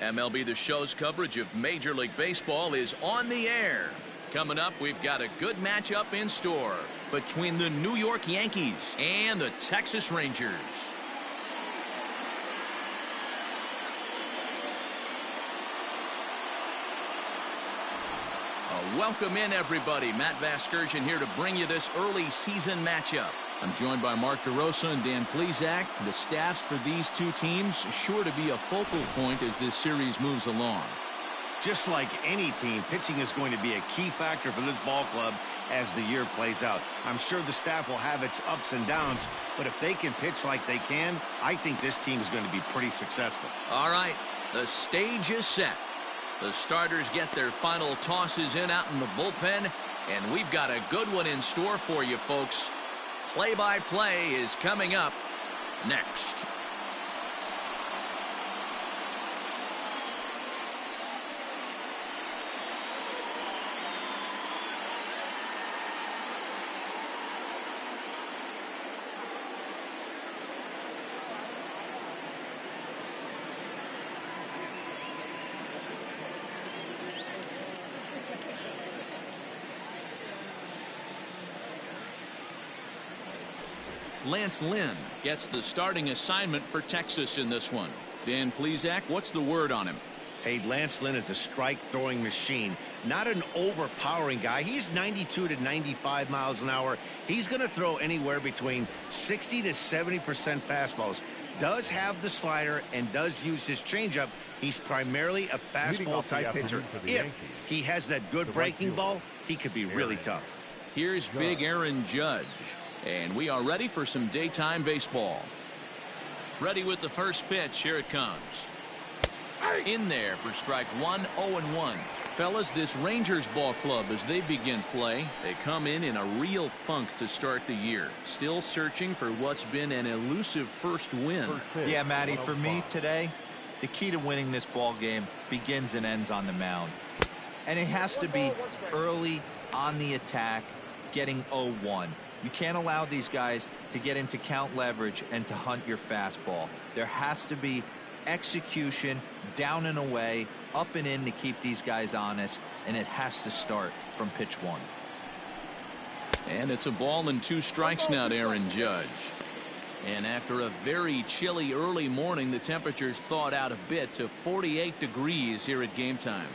MLB The Show's coverage of Major League Baseball is on the air. Coming up, we've got a good matchup in store between the New York Yankees and the Texas Rangers. Welcome in, everybody. Matt Vasgersian here to bring you this early season matchup. I'm joined by Mark DeRosa and Dan Plesac. The staffs for these two teams are sure to be a focal point as this series moves along. Just like any team, pitching is going to be a key factor for this ball club as the year plays out. I'm sure the staff will have its ups and downs, but if they can pitch like they can, I think this team is going to be pretty successful. All right, the stage is set. The starters get their final tosses in out in the bullpen, and we've got a good one in store for you, folks. Play-by-play is coming up next. Lance Lynn gets the starting assignment for Texas in this one. Dan Plesac, what's the word on him? Hey, Lance Lynn is a strike-throwing machine, not an overpowering guy. He's 92 to 95 miles an hour. He's going to throw anywhere between 60 to 70% fastballs. Does have the slider and does use his changeup. He's primarily a fastball-type pitcher. If he has that good breaking ball, he could be really tough. Here's big Aaron Judge. And we are ready for some daytime baseball. Ready with the first pitch. Here it comes. In there for strike one, 0-1. Fellas, this Rangers ball club, as they begin play, they come in a real funk to start the year. Still searching for what's been an elusive first win. Yeah, Matty, for me today, the key to winning this ball game begins and ends on the mound. And it has to be early on the attack, getting 0-1. You can't allow these guys to get into count leverage and to hunt your fastball. There has to be execution, down and away, up and in to keep these guys honest, and it has to start from pitch one. And it's a ball and 2 strikes now to Aaron Judge. And after a very chilly early morning, the temperatures thawed out a bit to 48 degrees here at game time.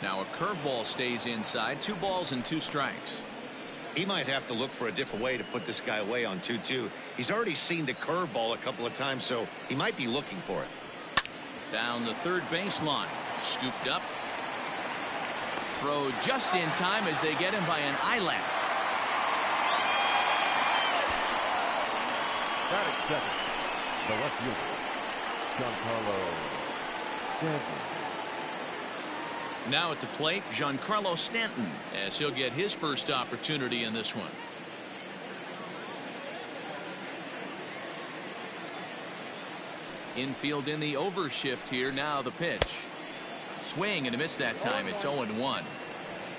Now a curveball stays inside. 2 balls and 2 strikes. He might have to look for a different way to put this guy away on 2-2. He's already seen the curveball a couple of times, so he might be looking for it. Down the third baseline. Scooped up. Throw just in time as they get him by an eyelash. Batting second, the left fielder, Giancarlo Stanton. Now at the plate, Giancarlo Stanton, as he'll get his first opportunity in this one. Infield in the overshift here. Now the pitch. Swing and a miss that time. It's 0-1.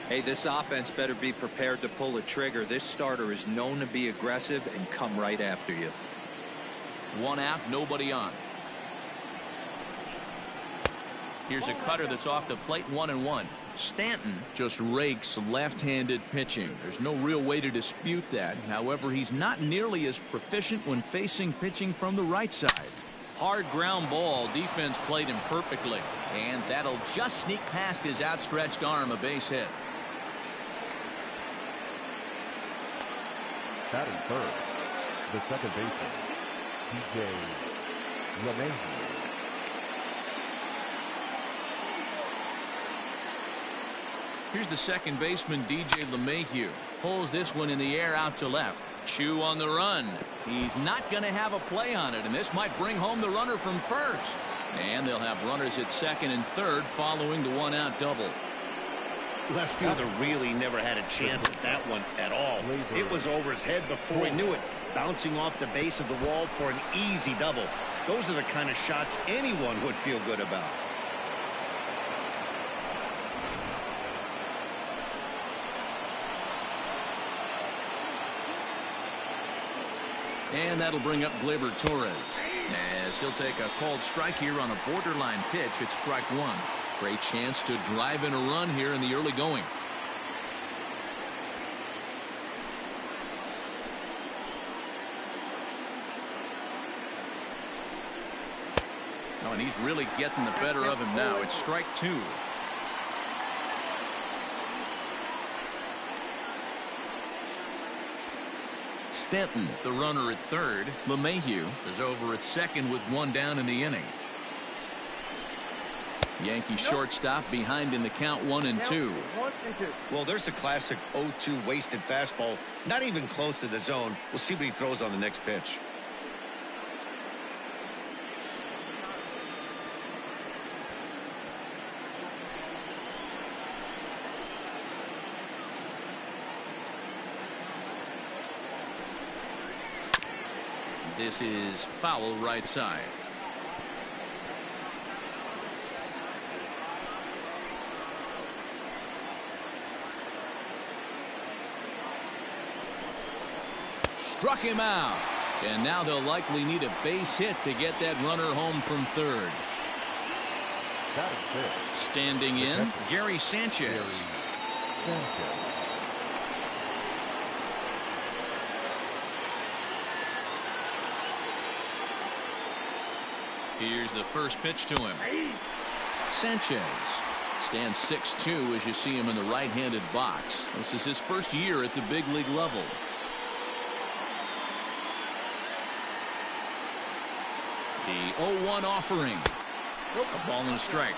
Hey, this offense better be prepared to pull a trigger. This starter is known to be aggressive and come right after you. 1 out, nobody on. Here's a cutter that's off the plate, 1-1. Stanton just rakes left-handed pitching. There's no real way to dispute that. However, he's not nearly as proficient when facing pitching from the right side. Hard ground ball. Defense played him perfectly. And that'll just sneak past his outstretched arm, a base hit. Batting third, the second baseman, DJ LeMahieu. Here's the second baseman, DJ LeMahieu. Pulls this one in the air out to left. Chu on the run. He's not going to have a play on it, and this might bring home the runner from first. And they'll have runners at second and third following the 1-out double. Left fielder really never had a chance at that one at all. It was over his head before he knew it, bouncing off the base of the wall for an easy double. Those are the kind of shots anyone would feel good about. And that'll bring up Gleyber Torres, as he'll take a called strike here on a borderline pitch at strike one. Great chance to drive in a run here in the early going. Oh, and he's really getting the better of him now. It's strike two. Stanton, the runner at third. LeMahieu is over at second with one down in the inning. Yankee shortstop behind in the count 1-2. Well, there's the classic 0-2 wasted fastball. Not even close to the zone. We'll see what he throws on the next pitch. This is foul right side. Struck him out. And now they'll likely need a base hit to get that runner home from third. That is it. Standing in, Gary Sanchez. Sanchez. Here's the first pitch to him. Sanchez stands 6'2" as you see him in the right-handed box. This is his first year at the big league level. The 0-1 offering. A ball and a strike.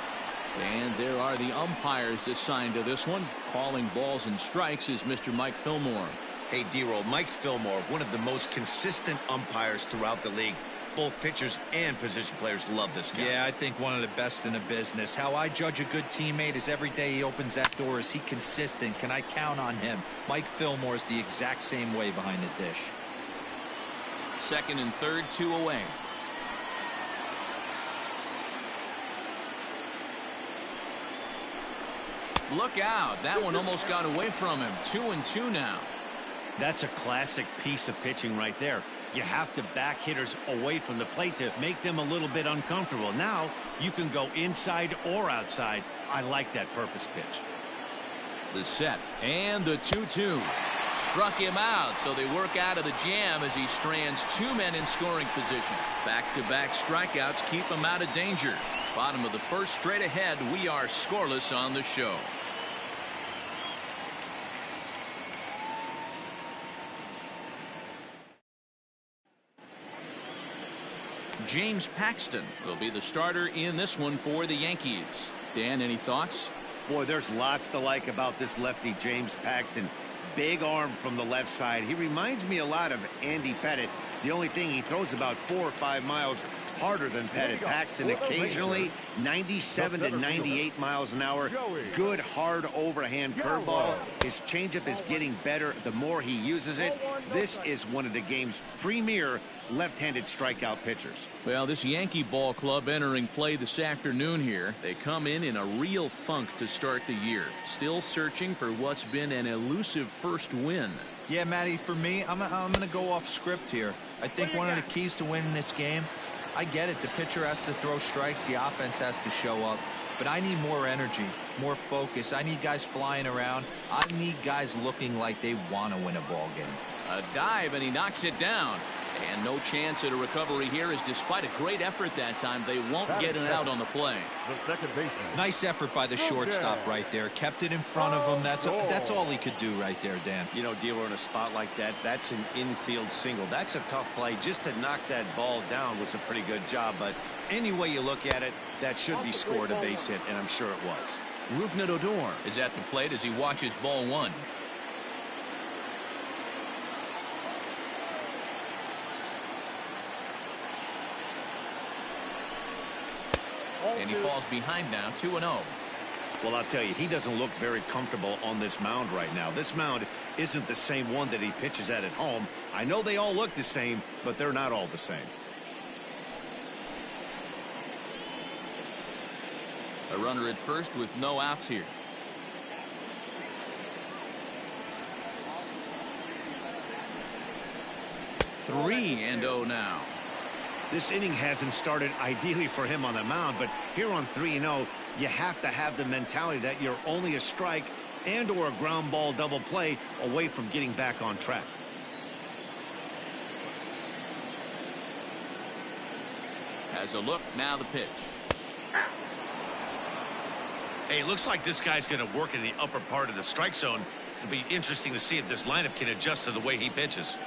And there are the umpires assigned to this one. Calling balls and strikes is Mr. Mike Fillmore. Hey, D-Roll, Mike Fillmore, one of the most consistent umpires throughout the league. Both pitchers and position players love this guy. Yeah, I think one of the best in the business. How I judge a good teammate is every day he opens that door. Is he consistent? Can I count on him? Mike Fillmore is the exact same way behind the dish. Second and third, 2 away. Look out. That one almost got away from him. 2-2 now. That's a classic piece of pitching right there. You have to back hitters away from the plate to make them a little bit uncomfortable. Now you can go inside or outside. I like that purpose pitch. The set and the 2-2. Struck him out, so they work out of the jam as he strands two men in scoring position. Back-to-back strikeouts keep him out of danger. Bottom of the first, straight ahead. We are scoreless on the show. James Paxton will be the starter in this one for the Yankees. Dan, any thoughts? Boy, there's lots to like about this lefty, James Paxton. Big arm from the left side. He reminds me a lot of Andy Pettitte. The only thing, he throws about 4 or 5 miles harder than Pettitte. Paxton occasionally 97 to 98 miles an hour. Good hard overhand curveball. His changeup is getting better the more he uses it. This is one of the game's premier left-handed strikeout pitchers. Well, this Yankee ball club entering play this afternoon here. They come in a real funk to start the year. Still searching for what's been an elusive first win. Yeah, Matty, for me, I'm going to go off script here. I think one of the keys to winning this game, I get it. The pitcher has to throw strikes. The offense has to show up. But I need more energy, more focus. I need guys flying around. I need guys looking like they want to win a ball game. A dive, and he knocks it down. And no chance at a recovery here, as despite a great effort that time, they won't get an out on the play. The second baseman. Nice effort by the shortstop right there. Kept it in front of him. That's all he could do right there, Dan. You know, Dealer, in a spot like that, that's an infield single. That's a tough play. Just to knock that ball down was a pretty good job. But any way you look at it, that should be scored a base hit, and I'm sure it was. Rougned Odor is at the plate as he watches ball one. And he falls behind now, 2-0. Well, I'll tell you, he doesn't look very comfortable on this mound right now. This mound isn't the same one that he pitches at home. I know they all look the same, but they're not all the same. A runner at first with no outs here. 3-0 now. This inning hasn't started ideally for him on the mound, but here on 3-0, you have to have the mentality that you're only a strike and or a ground ball double play away from getting back on track. Has a look, now the pitch. Hey, it looks like this guy's going to work in the upper part of the strike zone. It'll be interesting to see if this lineup can adjust to the way he pitches.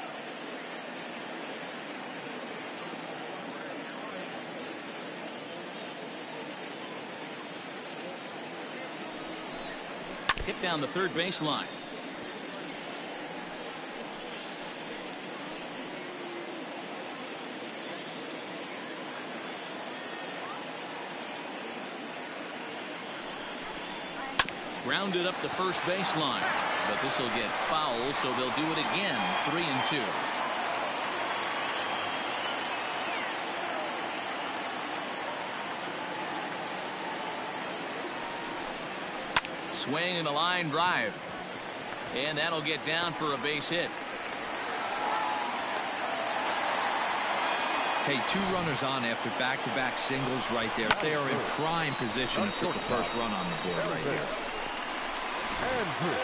Hit down the third base line. Grounded up the first base line, but this will get foul, so they'll do it again. 3-2. Swing and a line drive, and that'll get down for a base hit. Hey, 2 runners on after back-to-back singles right there. They are in prime position to put the first run on the board right here. And hit.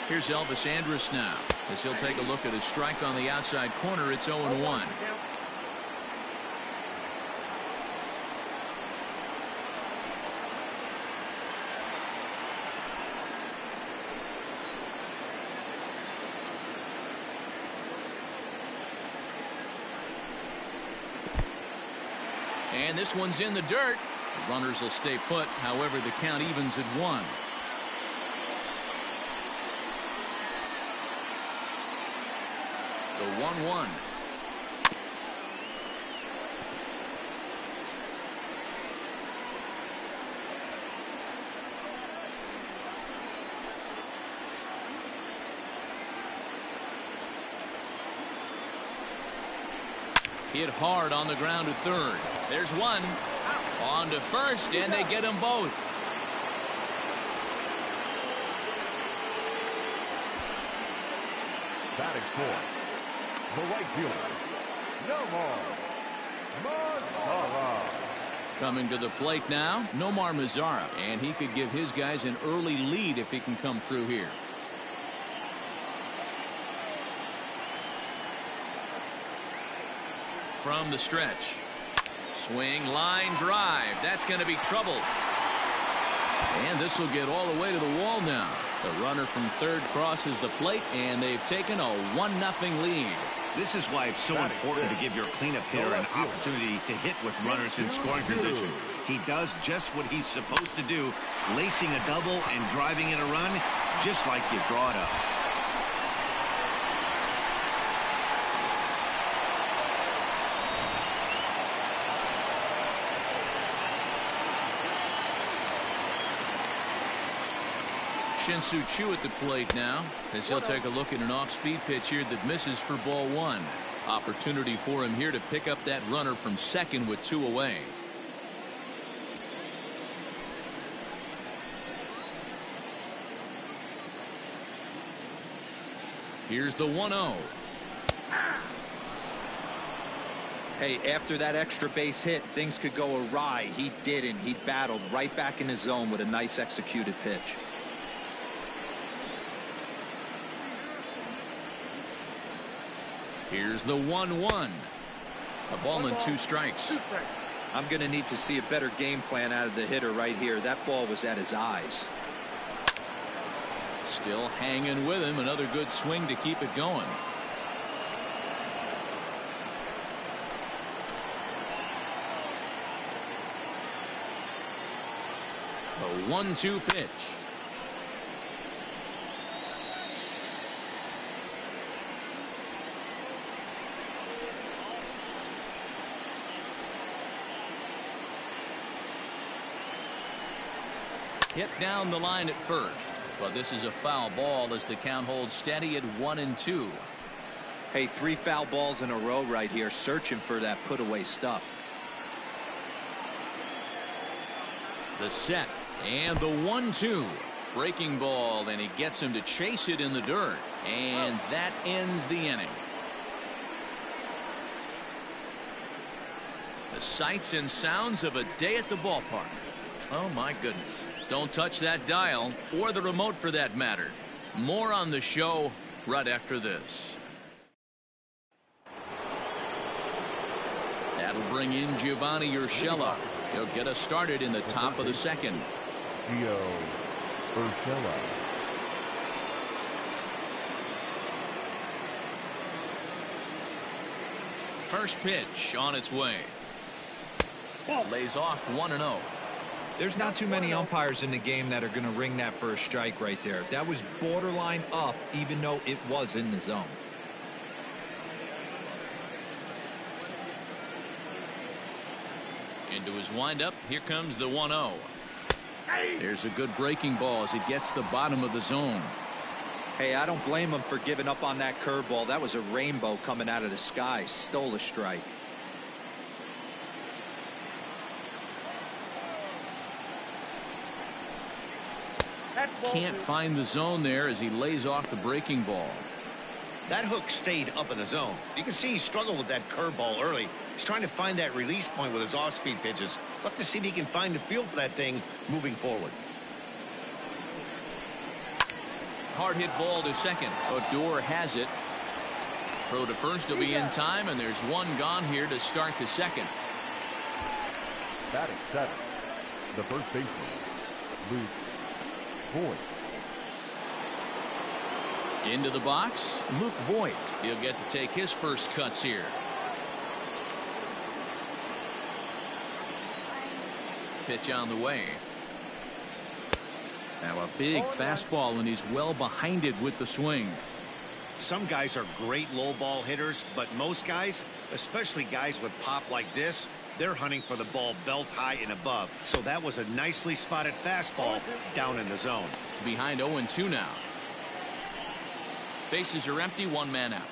Here's Elvis Andrus now, as he'll take a look at his strike on the outside corner. It's 0-1. And this one's in the dirt. The runners will stay put. However, the count evens at 1. The 1-1. Hit hard on the ground at third. There's one. On to first, and they get them both. Batting fourth, the right fielder, Nomar Mazara. Coming to the plate now, Nomar Mazara, and he could give his guys an early lead if he can come through here. From the stretch. Swing, line drive. That's going to be trouble. And this will get all the way to the wall now. The runner from third crosses the plate, and they've taken a 1-0 lead. This is why it's so important to give your cleanup hitter an opportunity to hit with runners in scoring position. He does just what he's supposed to do, lacing a double and driving in a run, just like you draw it up. Shin-Soo Choo at the plate now, as he'll take a look at an off-speed pitch here that misses for ball 1. Opportunity for him here to pick up that runner from second with 2 away. Here's the 1-0. Hey, after that extra base hit, things could go awry. He didn't. He battled right back in his zone with a nice executed pitch. Here's the 1-1. A ball and 2 strikes. I'm going to need to see a better game plan out of the hitter right here. That ball was at his eyes. Still hanging with him. Another good swing to keep it going. A 1-2 pitch. Hit down the line at first, but this is a foul ball as the count holds steady at 1-2. Hey, 3 foul balls in a row right here, searching for that put away stuff. The set and the 1-2 Breaking ball, and he gets him to chase it in the dirt. And that ends the inning. The sights and sounds of a day at the ballpark. Oh, my goodness. Don't touch that dial, or the remote for that matter. More on the show right after this. That'll bring in Giovanni Urshela. He'll get us started in the top of the second. Gio Urshela. First pitch on its way. Lays off 1-0. There's not too many umpires in the game that are going to ring that first strike right there. That was borderline up, even though it was in the zone. Into his windup. Here comes the 1-0. There's a good breaking ball as it gets the bottom of the zone. Hey, I don't blame him for giving up on that curveball. That was a rainbow coming out of the sky. Stole a strike. Can't find the zone there as he lays off the breaking ball. That hook stayed up in the zone. You can see he struggled with that curveball early. He's trying to find that release point with his off-speed pitches. Love to see if he can find the feel for that thing moving forward. Hard hit ball to second. Odor has it. Throw to first will be in time, and there's one gone here to start the second. Batting seventh, the first baseman, Luke Voigt. Into the box, Luke Voigt. He'll get to take his first cuts here. Pitch on the way. Now a big fastball, and he's well behind it with the swing. Some guys are great low ball hitters, but most guys, especially guys with pop like this, they're hunting for the ball belt high and above. So that was a nicely spotted fastball down in the zone. Behind 0-2 now. Bases are empty, one man out.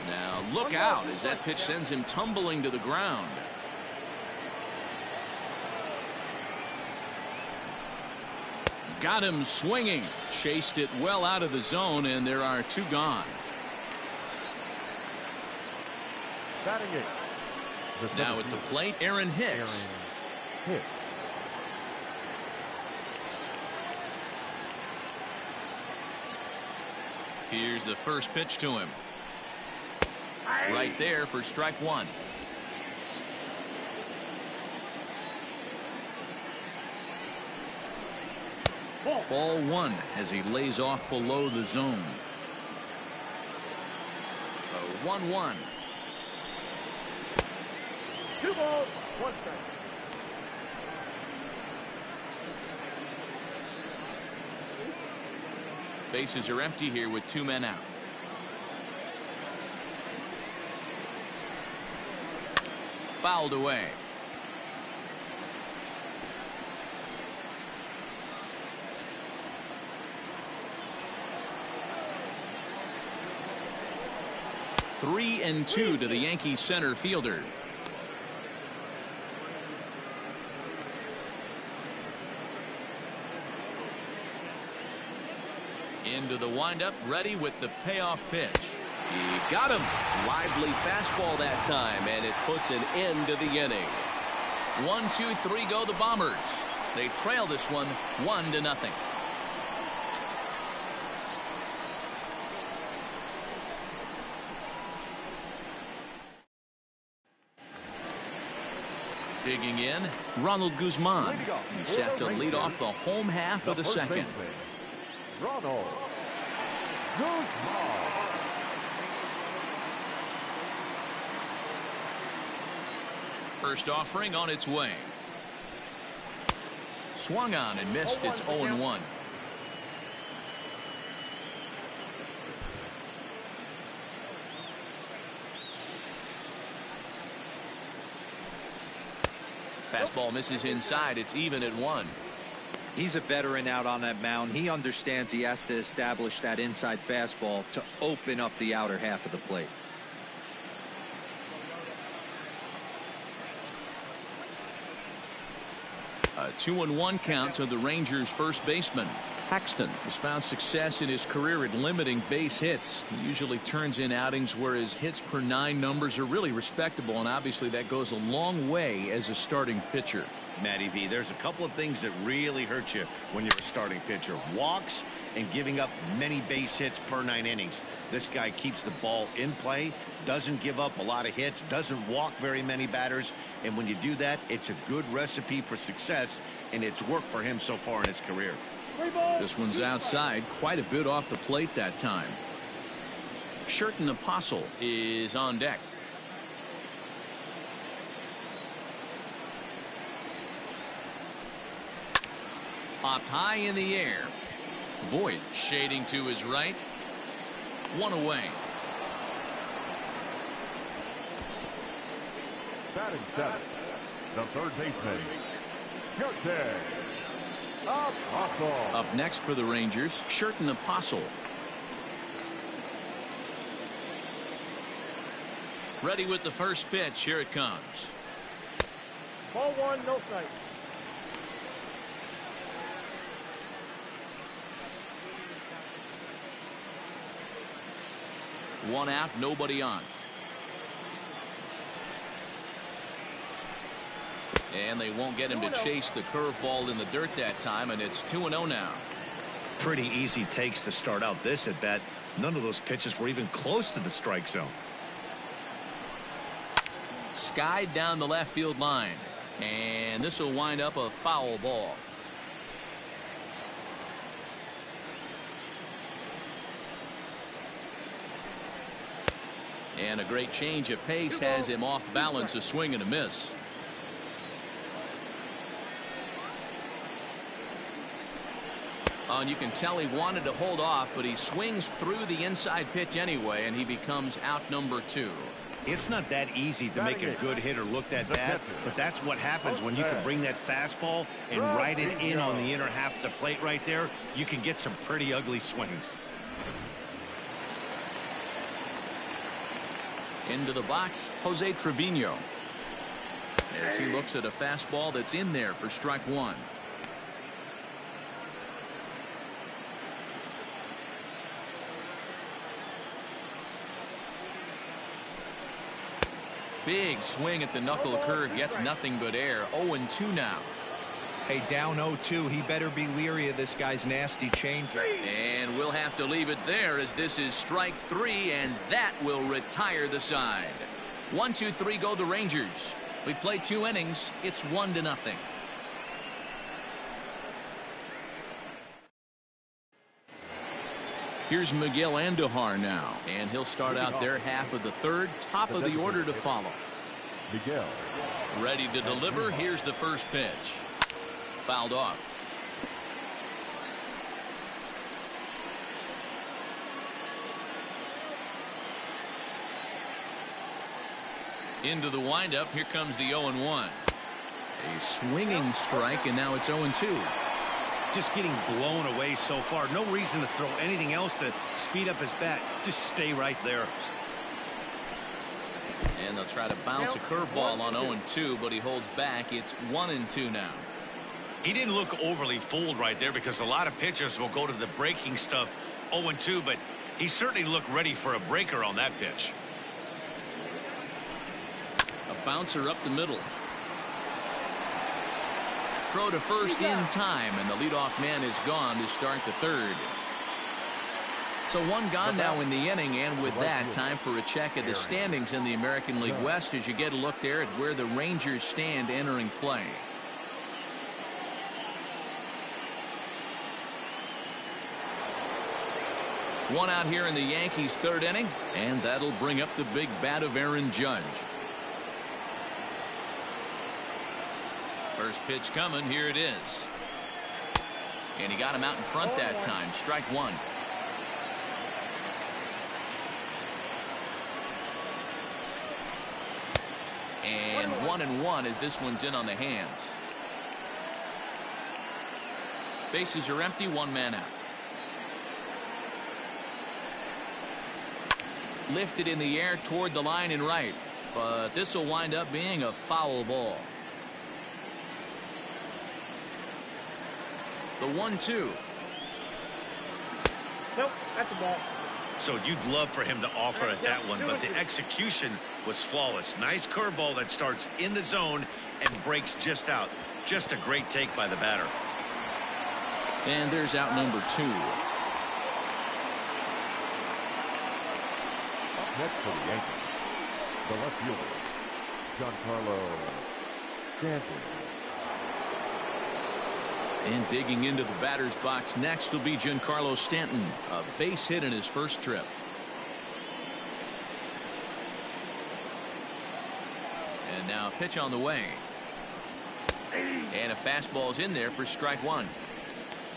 Now look out as that pitch sends him tumbling to the ground. Got him swinging. Chased it well out of the zone, and there are two gone. Batting eighth. Now at the plate, Aaron Hicks. Here's the first pitch to him. Right there for strike one. Ball one as he lays off below the zone. A 1-1. 2 balls, 1 strike. Bases are empty here with two men out. Fouled away. Three and two to the Yankees center fielder. Into the windup, ready with the payoff pitch. He got him. Lively fastball that time, and it puts an end to the inning. 1, 2, 3 go the Bombers. They trail this one 1-0. Digging in, Ronald Guzman. He's set to lead off the home half of the second. Ronald Guzman. First offering on its way. Swung on and missed. It's 0-1. Fastball misses inside. It's even at 1. He's a veteran out on that mound. He understands he has to establish that inside fastball to open up the outer half of the plate. A A 2-1 count to the Rangers first baseman. Paxton has found success in his career at limiting base hits. He usually turns in outings where his hits per 9 numbers are really respectable, and obviously that goes a long way as a starting pitcher. Matty V, there's a couple of things that really hurt you when you're a starting pitcher. Walks and giving up many base hits per 9 innings. This guy keeps the ball in play, doesn't give up a lot of hits, doesn't walk very many batters, and when you do that, it's a good recipe for success, and it's worked for him so far in his career. This one's outside, quite a bit off the plate that time. Sherten Apostle is on deck. Popped high in the air. Voit shading to his right. 1 away. Batting 7th, the third baseman, Sherten Apostle. Up next for the Rangers, Sherten Apostle. Ready with the first pitch. Here it comes. Ball 1, no strike. One out, nobody on. And they won't get him to chase the curveball in the dirt that time, and it's 2-0 now. Pretty easy takes to start out this at bat. None of those pitches were even close to the strike zone. Skied down the left field line, and this will wind up a foul ball. And a great change of pace has him off balance, a swing and a miss. And you can tell he wanted to hold off, but he swings through the inside pitch anyway, and he becomes out number 2. It's not that easy to make a good hitter look that bad, but that's what happens when you can bring that fastball and ride it in on the inner half of the plate right there. You can get some pretty ugly swings. Into the box, Jose Trevino, as he looks at a fastball that's in there for strike 1. Big swing at the knuckle curve, gets nothing but air. 0-2 now. Hey, down 0-2. He better be leery of this guy's nasty changeup. And we'll have to leave it there, as this is strike 3, and that will retire the side. 1, 2, 3 go the Rangers. We play 2 innings. It's 1-0. Here's Miguel Andujar now, and he'll start out their half of the third. Top of the order to follow. Miguel. Ready to deliver. Here's the first pitch. Fouled off. Into the windup. Here comes the 0-1. A swinging strike, and now it's 0-2. Just getting blown away so far. No reason to throw anything else to speed up his bat. Just stay right there. And they'll try to bounce a curveball on 0-2, but he holds back. It's 1-2 now. He didn't look overly fooled right there, because a lot of pitchers will go to the breaking stuff 0-2, but he certainly looked ready for a breaker on that pitch. A bouncer up the middle. Throw to first in time, and the leadoff man is gone to start the third. So one gone now in the inning, and with that, time for a check of the standings in the American League West as you get a look there at where the Rangers stand entering play. One out here in the Yankees' third inning, and that'll bring up the big bat of Aaron Judge. First pitch coming. Here it is. And he got him out in front that time. Strike 1. And 1-1 as this one's in on the hands. Bases are empty. 1 man out. Lifted in the air toward the line and right, but this will wind up being a foul ball. The 1-2. Nope, that's the ball. So you'd love for him to offer at that one, but the execution was flawless. Nice curveball that starts in the zone and breaks just out. Just a great take by the batter. And there's out number 2. Next for the Yankees, the left fielder, Giancarlo Stanton. And digging into the batter's box next will be Giancarlo Stanton. A base hit in his first trip. And now a pitch on the way. And a fastball's in there for strike 1.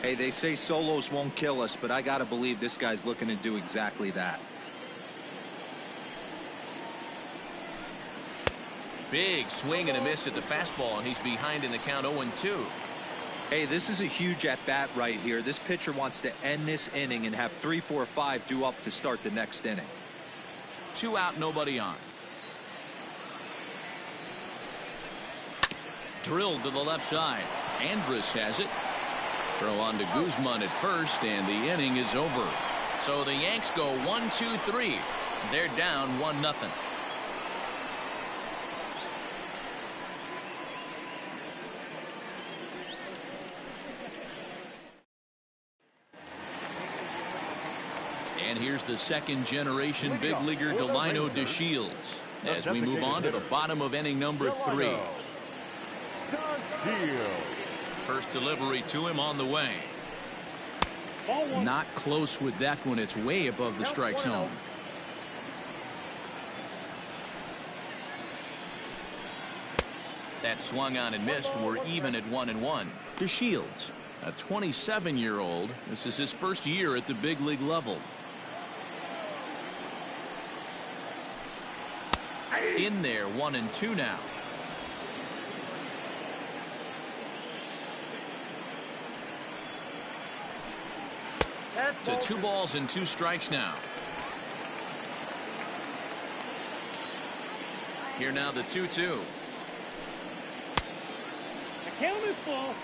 Hey, they say solos won't kill us, but I got to believe this guy's looking to do exactly that. Big swing and a miss at the fastball, and he's behind in the count 0-2. Hey, this is a huge at-bat right here. This pitcher wants to end this inning and have 3, 4, 5 due up to start the next inning. 2 out, nobody on. Drilled to the left side. Andrus has it. Throw on to Guzman at first, and the inning is over. So the Yanks go 1-2-3. They're down 1-0. And here's the second-generation big leaguer Delino DeShields as we move on to the bottom of inning number 3. First delivery to him on the way. Not close with that one. It's way above the strike zone. That swung on and missed. We're even at 1-1. DeShields, a 27-year-old. This is his first year at the big league level. In there, 1-2 now. To 2 balls and 2 strikes now. Here now the 2-2.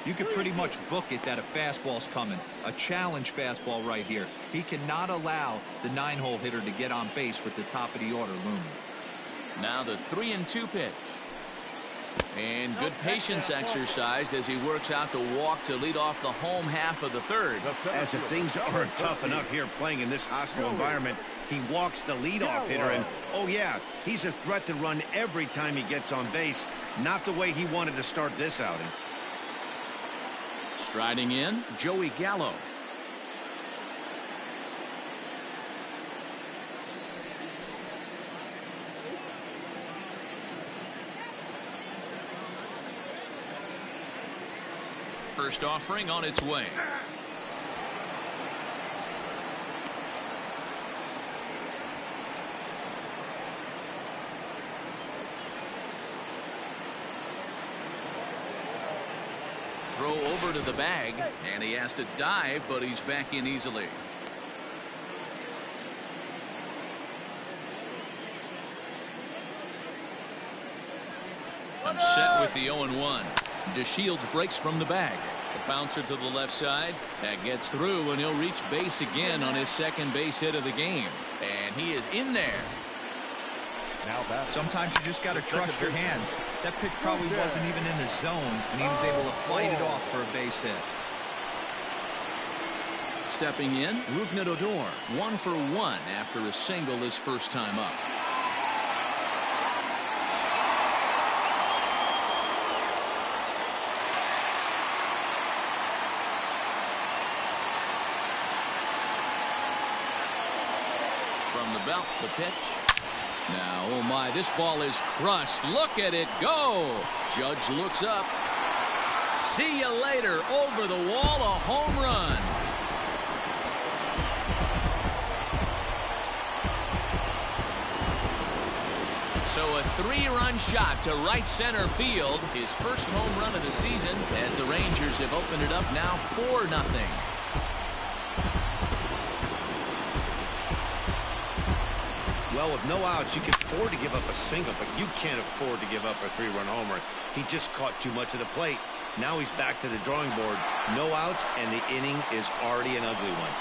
You could pretty much book it that a fastball's coming. A challenge fastball right here. He cannot allow the 9-hole hitter to get on base with the top of the order looming. Now the 3-2 pitch. And good patience exercised as he works out the walk to lead off the home half of the third. As if things aren't tough enough here playing in this hostile environment, he walks the leadoff hitter, and oh yeah, he's a threat to run every time he gets on base. Not the way he wanted to start this outing. Striding in, Joey Gallo. First offering on its way. Throw over to the bag, and he has to dive, but he's back in easily. Upset with the 0-1. DeShields breaks from the bag. The bouncer to the left side. That gets through, and he'll reach base again on his second base hit of the game. And he is in there. Sometimes you just got to trust your hands. That pitch probably wasn't even in the zone, and he was able to fight it off for a base hit. Stepping in, Rougned Odor, 1 for 1 after a single his first time up. From the belt, the pitch. Now, oh my, this ball is crushed. Look at it go. Judge looks up. See you later. Over the wall, a home run. So a 3-run shot to right center field. His first home run of the season as the Rangers have opened it up now 4-0. Well, Well, with no outs, you can afford to give up a single, but you can't afford to give up a 3-run homer. He just caught too much of the plate. Now he's back to the drawing board. No outs, and the inning is already an ugly one.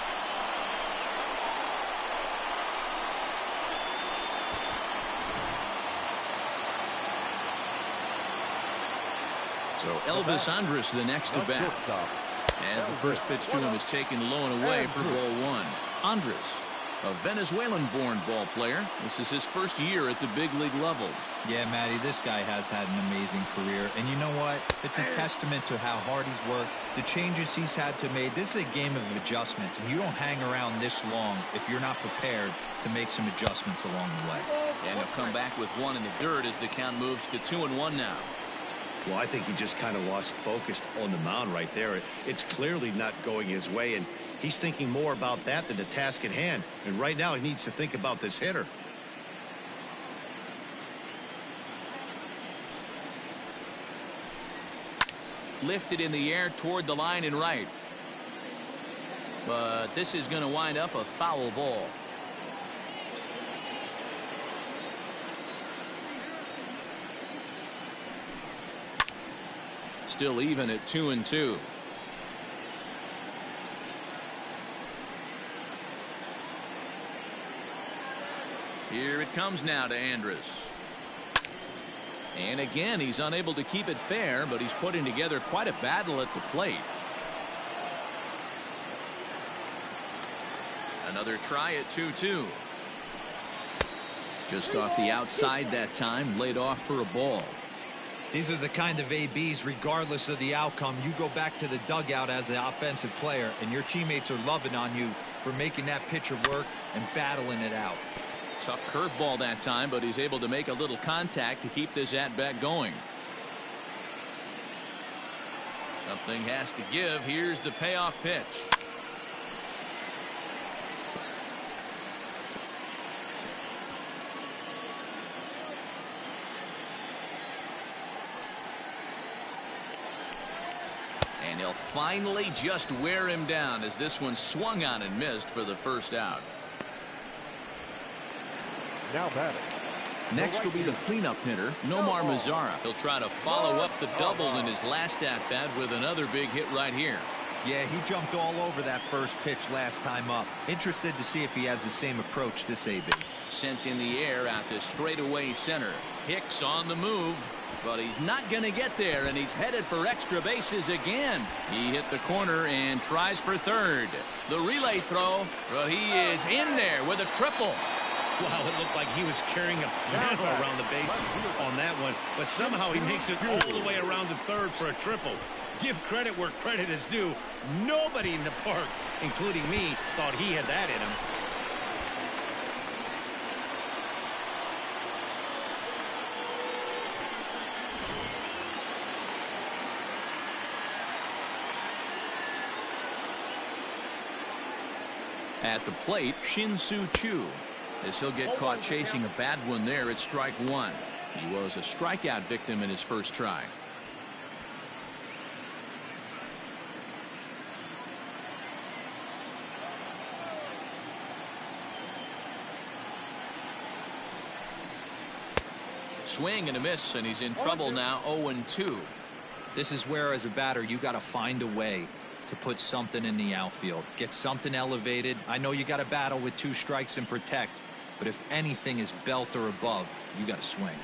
So Elvis Andrus the next to bat. As the first pitch to him is taken low and away for ball one. Andrus, a Venezuelan-born ball player. This is his first year at the big league level. Yeah, Matty, this guy has had an amazing career. And you know what? It's a testament to how hard he's worked, the changes he's had to make. This is a game of adjustments, and you don't hang around this long if you're not prepared to make some adjustments along the way. And he'll come back with one in the dirt as the count moves to 2-1 now. Well, I think he just kind of lost focus on the mound right there. It's clearly not going his way, and he's thinking more about that than the task at hand. And right now, he needs to think about this hitter. Lifted in the air toward the line and right. But this is going to wind up a foul ball. Still even at 2-2. Here it comes now to Andrus. And again, he's unable to keep it fair, but he's putting together quite a battle at the plate. Another try at 2-2. Just off the outside that time, laid off for a ball. These are the kind of ABs, regardless of the outcome. You go back to the dugout as an offensive player, and your teammates are loving on you for making that pitcher work and battling it out. Tough curveball that time, but he's able to make a little contact to keep this at-bat going. Something has to give. Here's the payoff pitch. And he'll finally just wear him down as this one swung on and missed for the first out. Now batting. Next will be the cleanup hitter, Nomar Mazara. He'll try to follow up the double in his last at-bat with another big hit right here. Yeah, he jumped all over that first pitch last time up. Interested to see if he has the same approach this AB. Sent in the air out to straightaway center. Hicks on the move, but he's not going to get there, and he's headed for extra bases again. He hit the corner and tries for third. The relay throw, but he is in there with a triple. Wow, it looked like he was carrying a piano around the bases on that one, but somehow he makes it all the way around to third for a triple. Give credit where credit is due. Nobody in the park, including me, thought he had that in him. At the plate, Shin-Soo Choo. As he'll get caught chasing a bad one there at strike one. He was a strikeout victim in his first try. Swing and a miss, and he's in trouble now. 0-2. This is where, as a batter, you got to find a way to put something in the outfield. Get something elevated. I know you got to battle with 2 strikes and protect, but if anything is belt or above, you got to swing.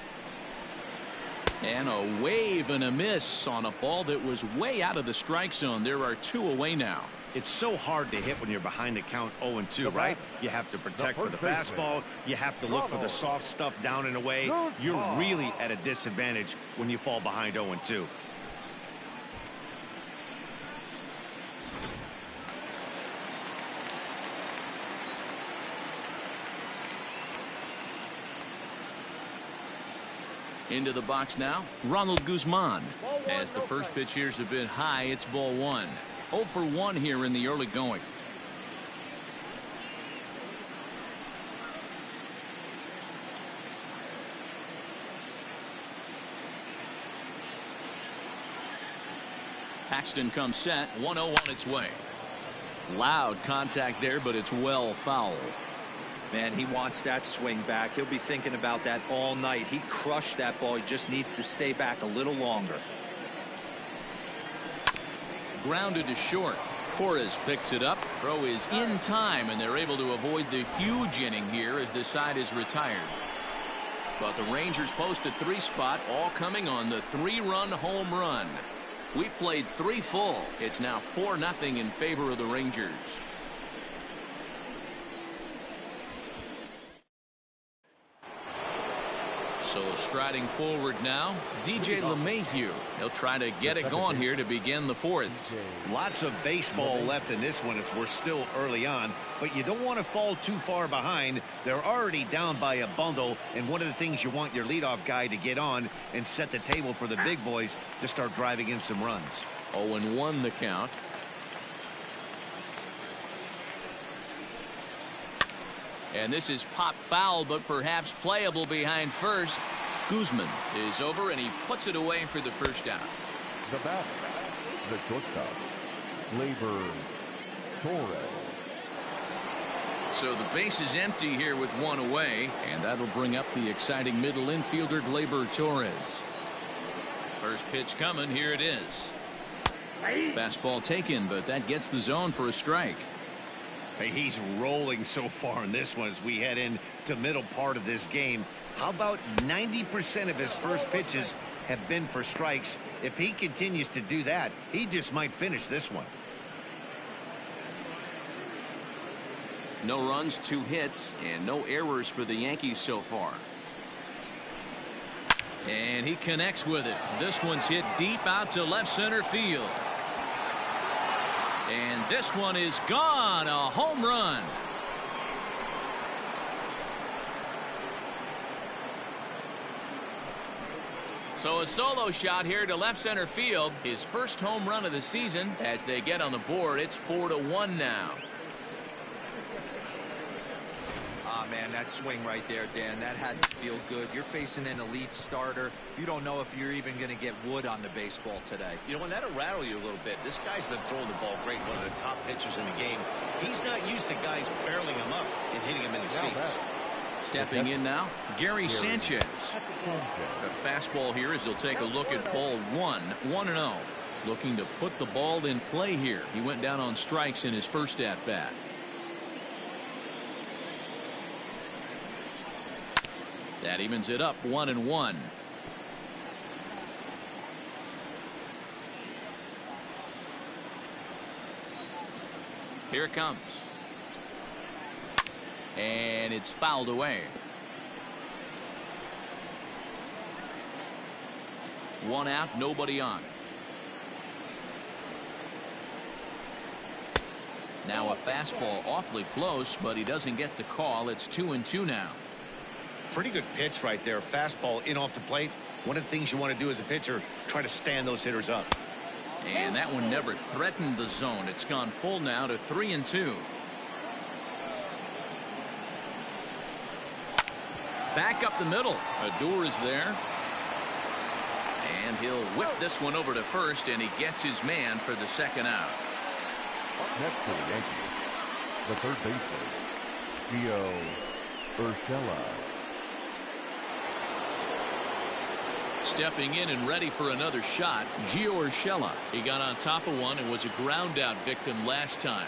And a wave and a miss on a ball that was way out of the strike zone. There are 2 away now. It's so hard to hit when you're behind the count 0-2, right? You have to protect for the fastball. You have to look for the soft stuff down and away. You're really at a disadvantage when you fall behind 0-2. Into the box now, Ronald Guzman. As the first pitch here's a bit high, it's ball 1. 0 for 1 here in the early going. Paxton comes set, 1-0 on its way. Loud contact there, but it's well foul. Man, he wants that swing back. He'll be thinking about that all night. He crushed that ball. He just needs to stay back a little longer. Grounded to short. Torres picks it up. Throw is in time, and they're able to avoid the huge inning here as the side is retired. But the Rangers post a 3 spot, all coming on the 3-run home run. We played 3 full. It's now 4-0 in favor of the Rangers. So striding forward now, DJ LeMahieu. He'll try to get it going here to begin the 4th. Lots of baseball left in this one as we're still early on, but you don't want to fall too far behind. They're already down by a bundle, and one of the things you want your leadoff guy to get on and set the table for the big boys to start driving in some runs. 0-1 the count. And this is pop foul, but perhaps playable behind first. Guzman is over, and he puts it away for the first out. The batter, the shortstop, Gleyber Torres. So the base is empty here with 1 away, and that'll bring up the exciting middle infielder Gleyber Torres. First pitch coming. Here it is. Fastball taken, but that gets the zone for a strike. Hey, he's rolling so far in this one as we head into middle part of this game. How about 90% of his first pitches have been for strikes? If he continues to do that, he just might finish this one. No runs, 2 hits, and no errors for the Yankees so far. And he connects with it. This one's hit deep out to left center field. And this one is gone. A home run. So a solo shot here to left center field. His first home run of the season. As they get on the board, it's 4-1 now. Ah, man, that swing right there, Dan, that had to feel good. You're facing an elite starter. You don't know if you're even going to get wood on the baseball today. You know, and that'll rattle you a little bit. This guy's been throwing the ball great, one of the top pitchers in the game. He's not used to guys barreling him up and hitting him in the seats. Stepping in now, Gary Sanchez. A fastball here as he'll take a look at ball 1, 1-0. Looking to put the ball in play here. He went down on strikes in his first at-bat. That evens it up 1-1. Here it comes. And it's fouled away. 1 out, nobody on. Now a fastball awfully close, but he doesn't get the call. It's 2-2 now. Pretty good pitch right there. Fastball in off the plate. One of the things you want to do as a pitcher, try to stand those hitters up. And that one never threatened the zone. It's gone full now to 3-2. Back up the middle. Adore is there. And he'll whip this one over to first, and he gets his man for the second out. Next to the Yankees, the third baseman, Gio Urshela. Stepping in and ready for another shot, Gio Urshela. He got on top of one and was a ground out victim last time.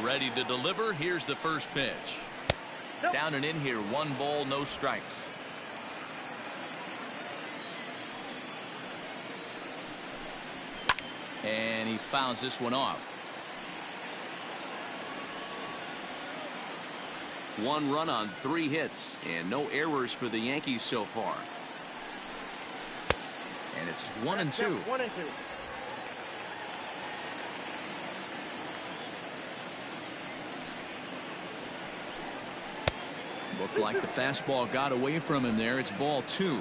Ready to deliver. Here's the first pitch. Down and in here, 1 ball, no strikes. And he fouls this one off. 1 run on 3 hits and no errors for the Yankees so far. And it's 1-2. Looked like the fastball got away from him there. It's ball 2.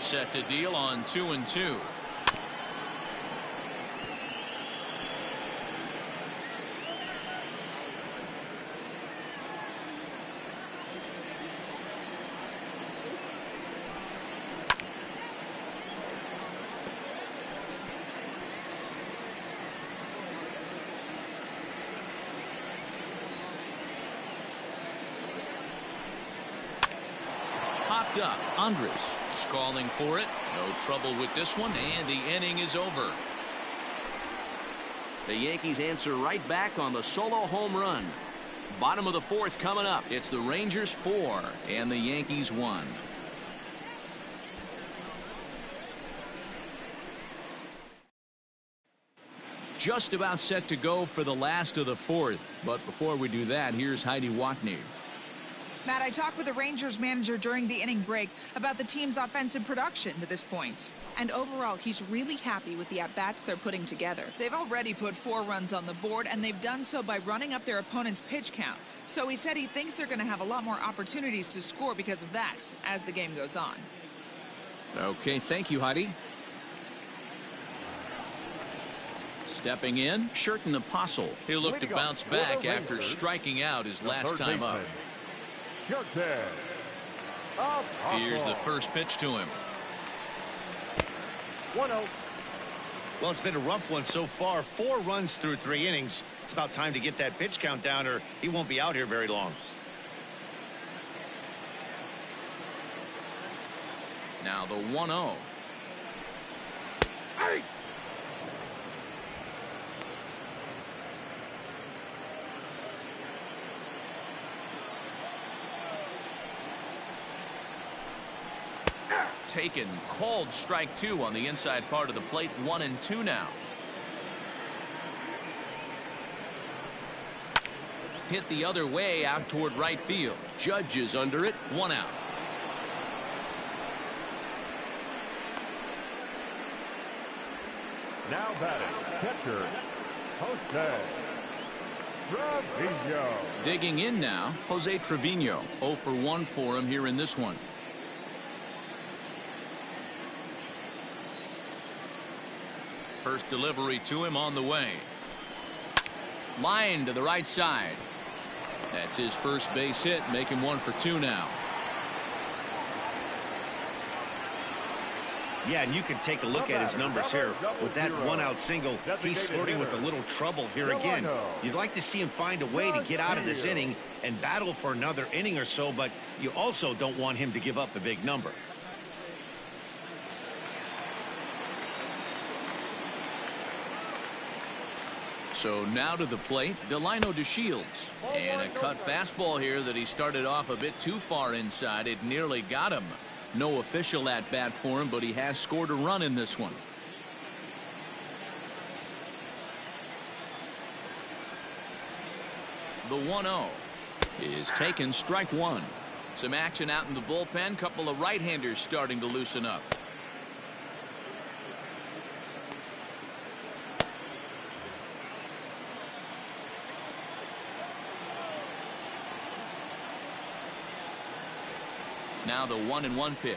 Set to deal on 2-2. popped up. Andres is calling for it. No trouble with this one, and the inning is over. The Yankees answer right back on the solo home run. Bottom of the fourth coming up. It's the Rangers 4 and the Yankees 1. Just about set to go for the last of the fourth. But before we do that, here's Heidi Watney. Matt, I talked with the Rangers manager during the inning break about the team's offensive production to this point. And overall, he's really happy with the at-bats they're putting together. They've already put 4 runs on the board, and they've done so by running up their opponent's pitch count. So he said he thinks they're going to have a lot more opportunities to score because of that as the game goes on. Okay, thank you, Heidi. Stepping in, Sherten Apostle. He'll look to bounce back after striking out his last time up. Here's the first pitch to him. 1-0. Well, it's been a rough one so far. 4 runs through 3 innings. It's about time to get that pitch count down, or he won't be out here very long. Now the 1-0. Hey! Taken, called strike 2 on the inside part of the plate. 1-2 now. Hit the other way out toward right field. Judge is under it. 1 out. Now batting, catcher, Jose Trevino. Digging in now, Jose Trevino. 0 for 1 for him here in this one. First delivery to him on the way. Line to the right side. That's his first base hit, making 1 for 2 now. Yeah, and you can take a look at his numbers here. With that 1-out single, he's flirting with a little trouble here again. You'd like to see him find a way to get out of this inning and battle for another inning or so, but you also don't want him to give up a big number. So now to the plate, Delino DeShields. And a cut fastball here that he started off a bit too far inside. It nearly got him. No official at bat for him, but he has scored a run in this one. The 1-0 is taken, strike 1. Some action out in the bullpen. Couple of right-handers starting to loosen up. Now the 1-1 pitch.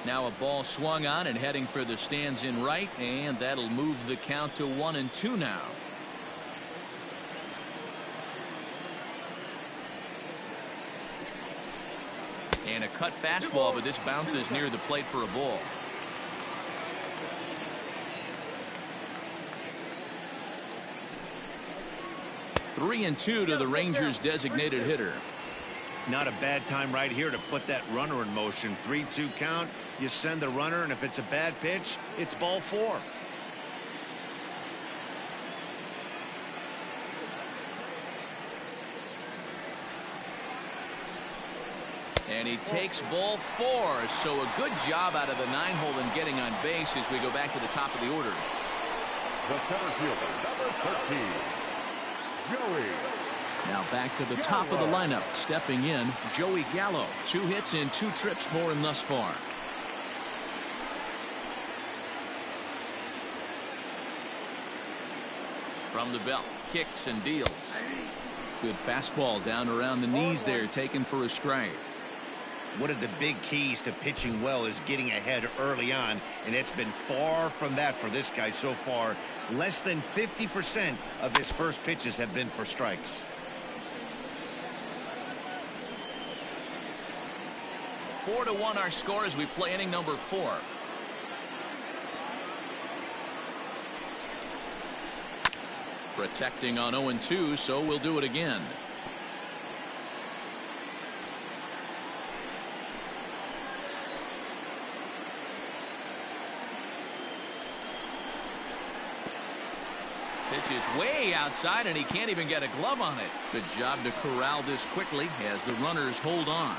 Now a ball swung on and heading for the stands in right, and that'll move the count to 1-2 now. And a cut fastball, but this bounces near the plate for a ball. Three and 2 to the Rangers' designated hitter. Not a bad time right here to put that runner in motion. 3-2 count. You send the runner, and if it's a bad pitch, it's ball 4. And he takes ball 4. So a good job out of the 9-hole in getting on base as we go back to the top of the order. The center fielder, number 13, Joey. Now back to the top of the lineup. Stepping in, Joey Gallo. 2 hits in 2 trips for him thus far. From the belt, kicks and deals. Good fastball down around the knees there, taken for a strike. One of the big keys to pitching well is getting ahead early on, and it's been far from that for this guy so far. Less than 50% of his first pitches have been for strikes. 4-1 our score as we play inning number 4. Protecting on 0-2, so we'll do it again. pitch is way outside, and he can't even get a glove on it. Good job to corral this quickly as the runners hold on.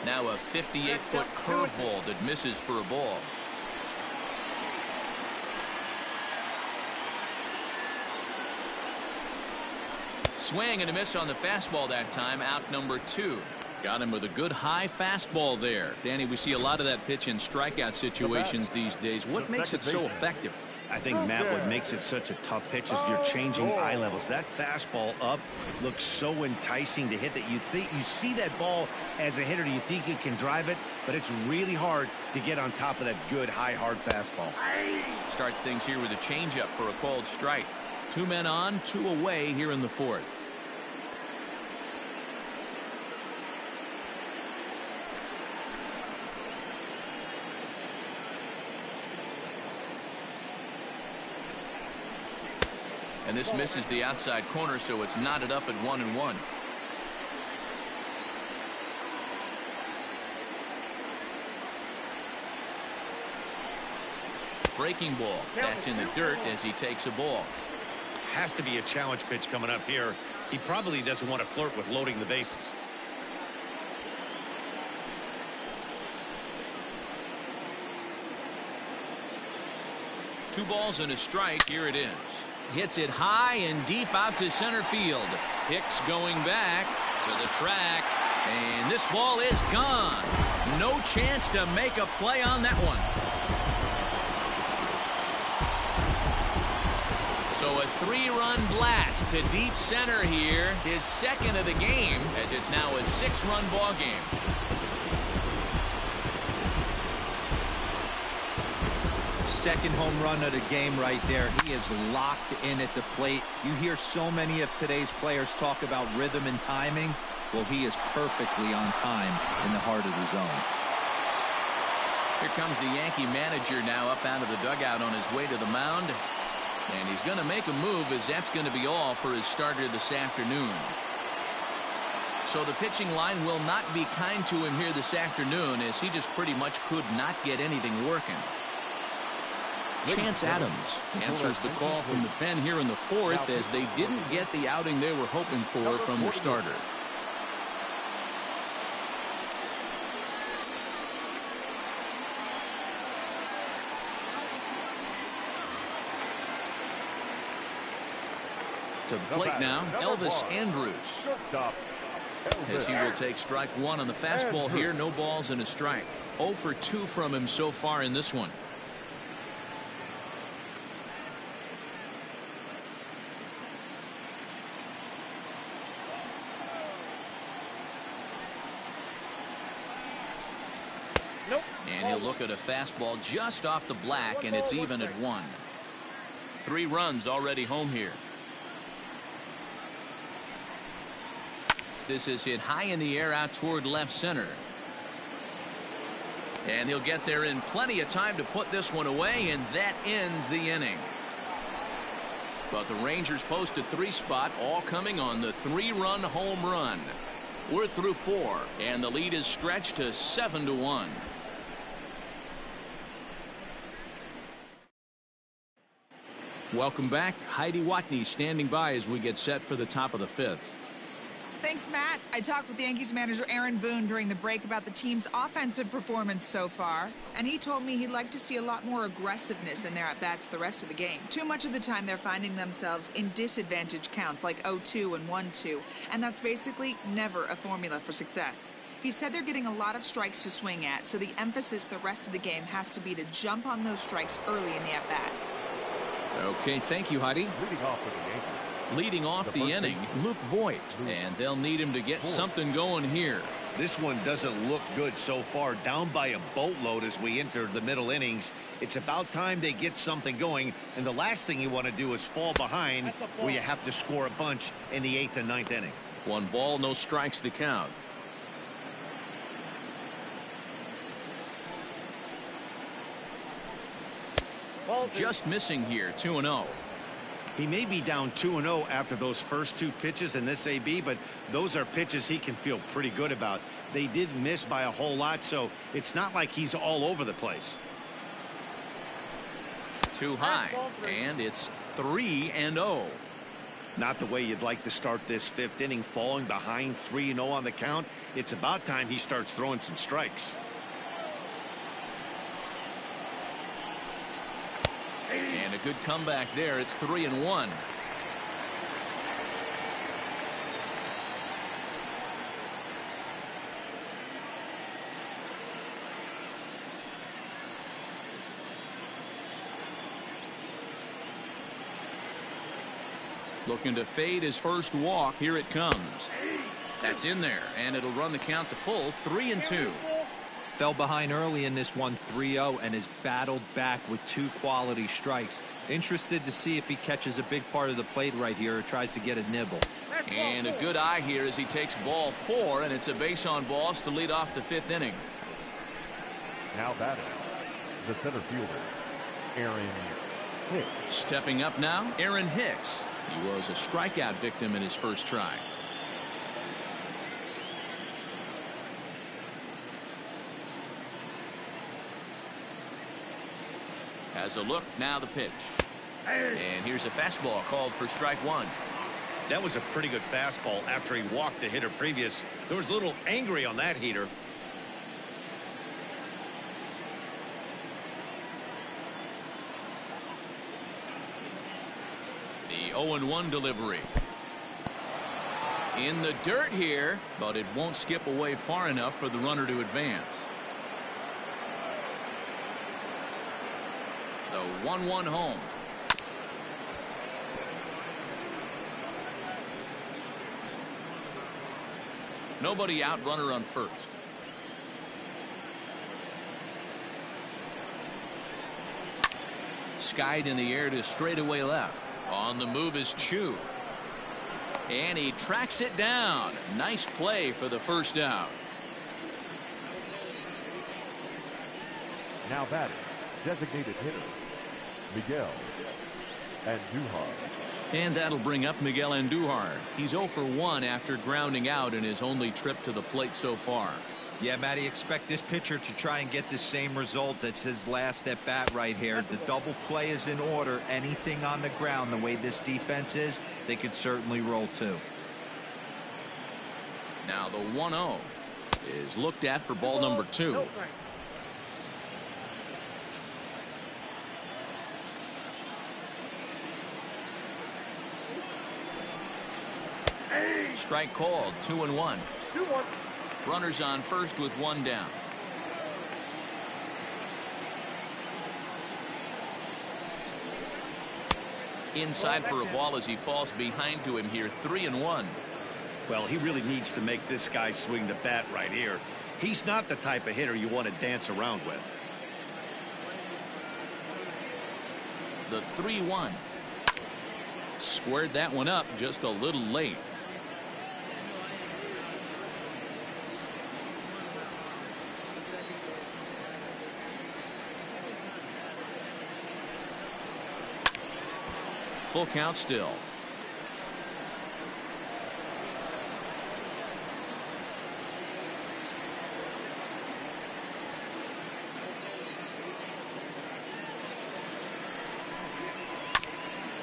Now a 58-foot curveball that misses for a ball. Swing and a miss on the fastball that time. Out number 2. Got him with a good high fastball there. Danny, we see a lot of that pitch in strikeout situations these days. What makes it so effective? I think, Matt, what makes it such a tough pitch is you're changing eye levels. That fastball up looks so enticing to hit that you see that ball as a hitter, you think you can drive it, but it's really hard to get on top of that good high hard fastball. Starts things here with a changeup for a called strike. 2 men on, 2 away here in the 4th. And this misses the outside corner, so it's knotted up at 1-1. Breaking ball. That's in the dirt as he takes a ball. Has to be a challenge pitch coming up here. He probably doesn't want to flirt with loading the bases. Two balls and a strike. Here it is. Hits it high and deep out to center field. Hicks going back to the track, and this ball is gone. No chance to make a play on that one. So a 3-run blast to deep center here. His second of the game, as it's now a 6-run ball game. Second home run of the game right there. He is locked in at the plate. You hear so many of today's players talk about rhythm and timing. Well, he is perfectly on time in the heart of the zone. Here comes the Yankee manager now up out of the dugout on his way to the mound. And he's going to make a move, as that's going to be all for his starter this afternoon. So the pitching line will not be kind to him here this afternoon, as he just pretty much could not get anything working. Chance Adams answers the call from the pen here in the 4th, as they didn't get the outing they were hoping for from their starter. To the plate now, Elvis Andrus, as he will take strike 1 on the fastball here. No balls and a strike. 0 for 2 from him so far in this one. And he'll look at a fastball just off the black, and it's even at 1. 3 runs already home here. This is hit high in the air out toward left center. And he'll get there in plenty of time to put this one away, and that ends the inning. But the Rangers post a 3 spot, all coming on the 3-run home run. We're through 4, and the lead is stretched to 7-1. Welcome back. Heidi Watney standing by as we get set for the top of the 5th. Thanks, Matt. I talked with the Yankees manager Aaron Boone during the break about the team's offensive performance so far, and he told me he'd like to see a lot more aggressiveness in their at-bats the rest of the game. Too much of the time they're finding themselves in disadvantage counts like 0-2 and 1-2, and that's basically never a formula for success. He said they're getting a lot of strikes to swing at, so the emphasis the rest of the game has to be to jump on those strikes early in the at-bat. Okay, thank you, Heidi. Leading off the inning, Luke Voigt, and they'll need him to get something going here. This one doesn't look good so far. Down by a boatload as we enter the middle innings. It's about time they get something going, and the last thing you want to do is fall behind where you have to score a bunch in the 8th and 9th inning. 1 ball, no strikes to count. Just missing here, 2-0. He may be down 2-0 after those first 2 pitches in this AB, but those are pitches he can feel pretty good about. They did miss by a whole lot, so it's not like he's all over the place. Too high, and it's 3-0. Not the way you'd like to start this 5th inning, falling behind 3-0 on the count. It's about time he starts throwing some strikes. And a good comeback there. It's 3-1. Looking to fade his first walk. Here it comes. That's in there, and it'll run the count to full. 3-2. Fell behind early in this one, 3-0, and has battled back with 2 quality strikes. Interested to see if he catches a big part of the plate right here or tries to get a nibble. And a good eye here as he takes ball 4, and it's a base on balls to lead off the 5th inning. Now batting, the center fielder, Aaron Hicks. Stepping up now, Aaron Hicks. He was a strikeout victim in his first try. Has a look, now the pitch. And here's a fastball called for strike 1. That was a pretty good fastball after he walked the hitter previous. There was a little angry on that heater. The 0-1 delivery. In the dirt here, but it won't skip away far enough for the runner to advance. The 1-1 home. Nobody out, runner on first. Skied in the air to straightaway left. On the move is Chu. And he tracks it down. Nice play for the first out. Now batting, designated hitter, Miguel Andujar. And that'll bring up Miguel Andujar. He's 0 for 1 after grounding out in his only trip to the plate so far. Yeah, Matty, expect this pitcher to try and get the same result. It's his last at bat right here. The double play is in order. Anything on the ground, the way this defense is, they could certainly roll too. Now the 1-0 is looked at for ball number 2. Strike called. 2-1. Runners on first with 1 down. Inside for a ball as he falls behind to him here. 3-1. Well, he really needs to make this guy swing the bat right here. He's not the type of hitter you want to dance around with. The 3-1. Squared that one up just a little late. Full count still.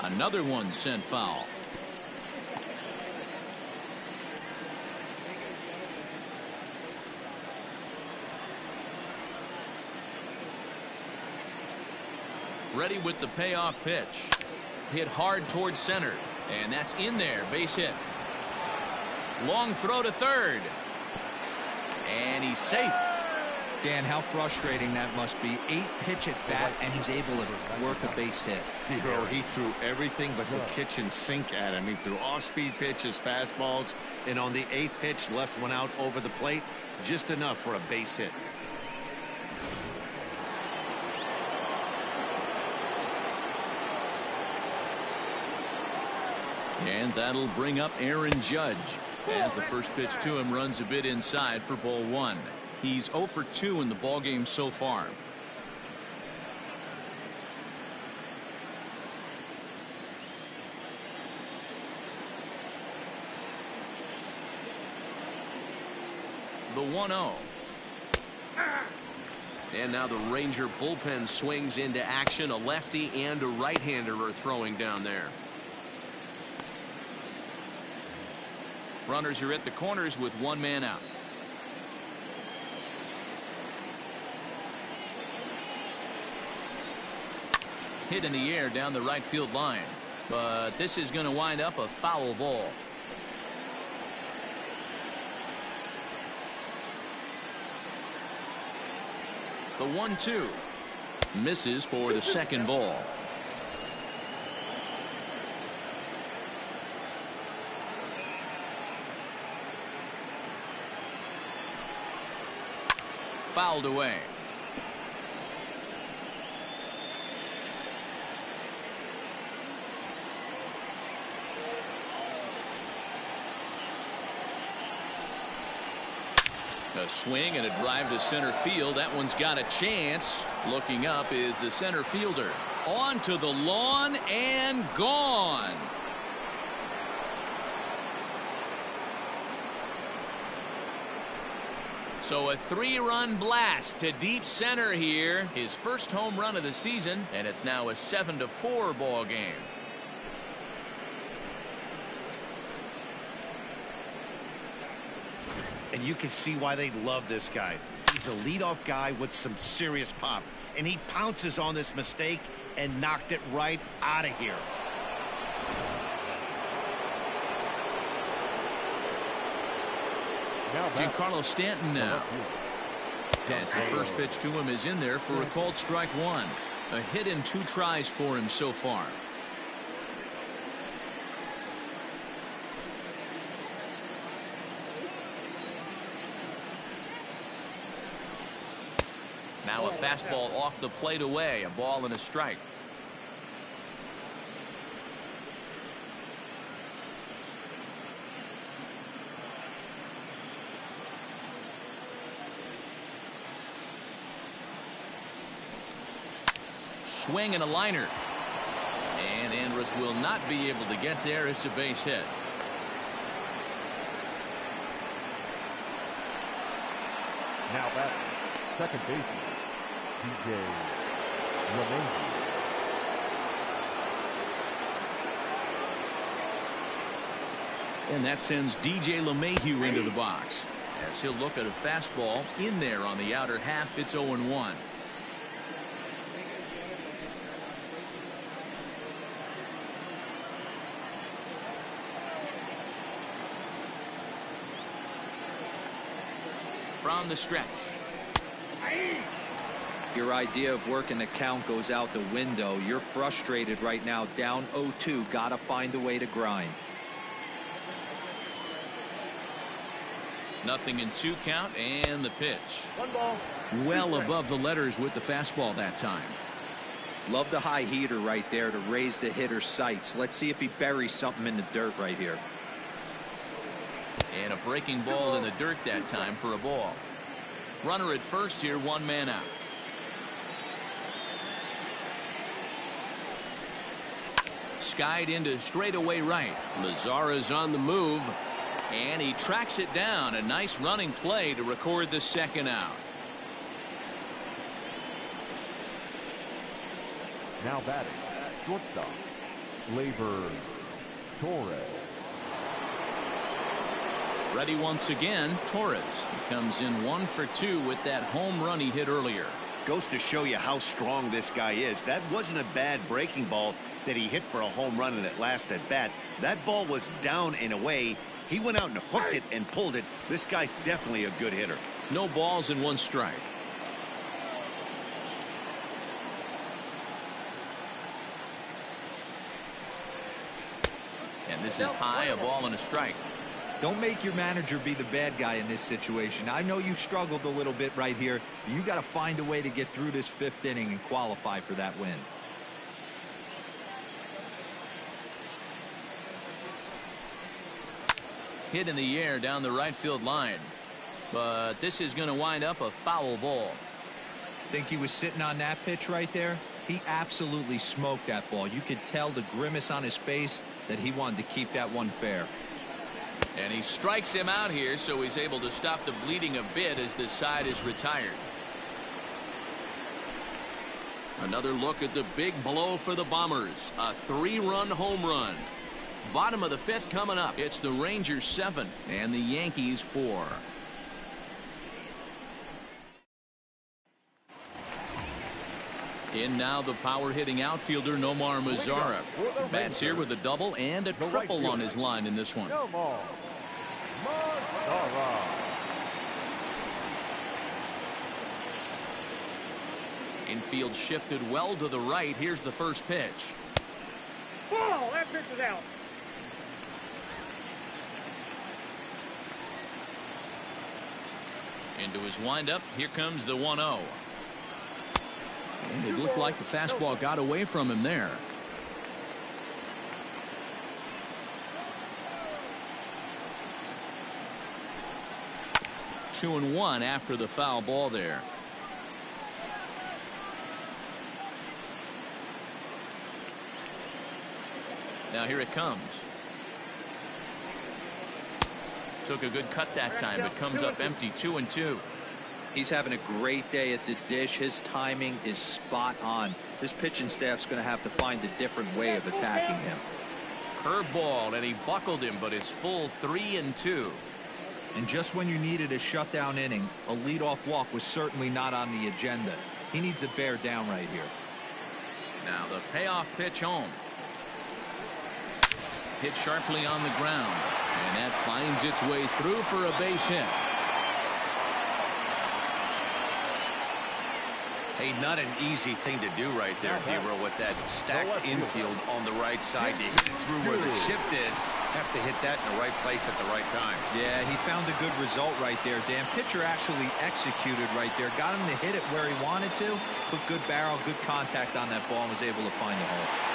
Another one sent foul. Ready with the payoff pitch. Hit hard towards center, and that's in there. Base hit. Long throw to third, and he's safe. Dan, how frustrating that must be. 8 pitch at bat, and he's able to work a base hit. He threw everything but the kitchen sink at him. He threw off-speed pitches, fastballs, and on the 8th pitch, left one out over the plate, just enough for a base hit. And that'll bring up Aaron Judge as the first pitch to him runs a bit inside for ball 1. He's 0 for 2 in the ballgame so far. The 1-0. And now the Ranger bullpen swings into action. A lefty and a right-hander are throwing down there. Runners are at the corners with one man out. Hit in the air down the right field line, but this is going to wind up a foul ball. The 1-2 misses for the second ball. Fouled away. A swing and a drive to center field. That one's got a chance. Looking up is the center fielder. On to the lawn and gone. So a 3-run blast to deep center here. His first home run of the season, and it's now a 7-4 ball game. And you can see why they love this guy. He's a leadoff guy with some serious pop, and he pounces on this mistake and knocked it right out of here. Giancarlo Stanton now. As the first pitch to him is in there for a called strike one. A hit and 2 tries for him so far. Now a fastball off the plate away. A ball and a strike. Swing and a liner. And Andrus will not be able to get there. It's a base hit. Now back, second baseman, DJ LeMahieu. And that sends DJ LeMahieu into the box. As he'll look at a fastball in there on the outer half. It's 0-1. From the stretch. Your idea of working the count goes out the window. You're frustrated right now, down 0-2. Gotta find a way to grind. 0-2 count, and the pitch. 1 ball. Well above the letters with the fastball that time. Love the high heater right there to raise the hitter's sights. Let's see if he buries something in the dirt right here. And a breaking ball in the dirt that time for a ball. Runner at first here, one man out. Skied into straightaway right. Lazara's on the move, and he tracks it down. A nice running play to record the second out. Now batting, shortstop, Gleyber Torres. Ready once again, Torres. He comes in 1 for 2 with that home run he hit earlier. Goes to show you how strong this guy is. That wasn't a bad breaking ball that he hit for a home run in that last at bat. That ball was down and away. He went out and hooked it and pulled it. This guy's definitely a good hitter. No balls and 1 strike. And this is high, a ball and a strike. Don't make your manager be the bad guy in this situation. I know you struggled a little bit right here. You got to find a way to get through this 5th inning and qualify for that win. Hit in the air down the right field line. But this is going to wind up a foul ball. Think he was sitting on that pitch right there? He absolutely smoked that ball. You could tell the grimace on his face that he wanted to keep that one fair. And he strikes him out here, so he's able to stop the bleeding a bit as this side is retired. Another look at the big blow for the Bombers. A 3-run home run. Bottom of the 5th coming up. It's the Rangers 7 and the Yankees 4. In now the power hitting outfielder Nomar Mazara. Bats here with a double and a triple on his line in this one. Infield shifted well to the right. Here's the first pitch. Ball, that pitch is out. Into his windup. Here comes the 1-0. And it looked like the fastball got away from him there. Two and one after the foul ball there. Now here it comes. Took a good cut that time, but comes up empty. 2-2. He's having a great day at the dish. His timing is spot on. His pitching staff's going to have to find a different way of attacking him. Curveball, and he buckled him, but it's full 3-2. And just when you needed a shutdown inning, a leadoff walk was certainly not on the agenda. He needs to bear down right here. Now the payoff pitch home. Hit sharply on the ground, and that finds its way through for a base hit. Hey, not an easy thing to do right there, Dero, with that stacked infield on the right side. To hit it through where the shift is, have to hit that in the right place at the right time. Yeah, he found a good result right there, Dan. Pitcher actually executed right there. Got him to hit it where he wanted to. Put good barrel, good contact on that ball, and was able to find the hole.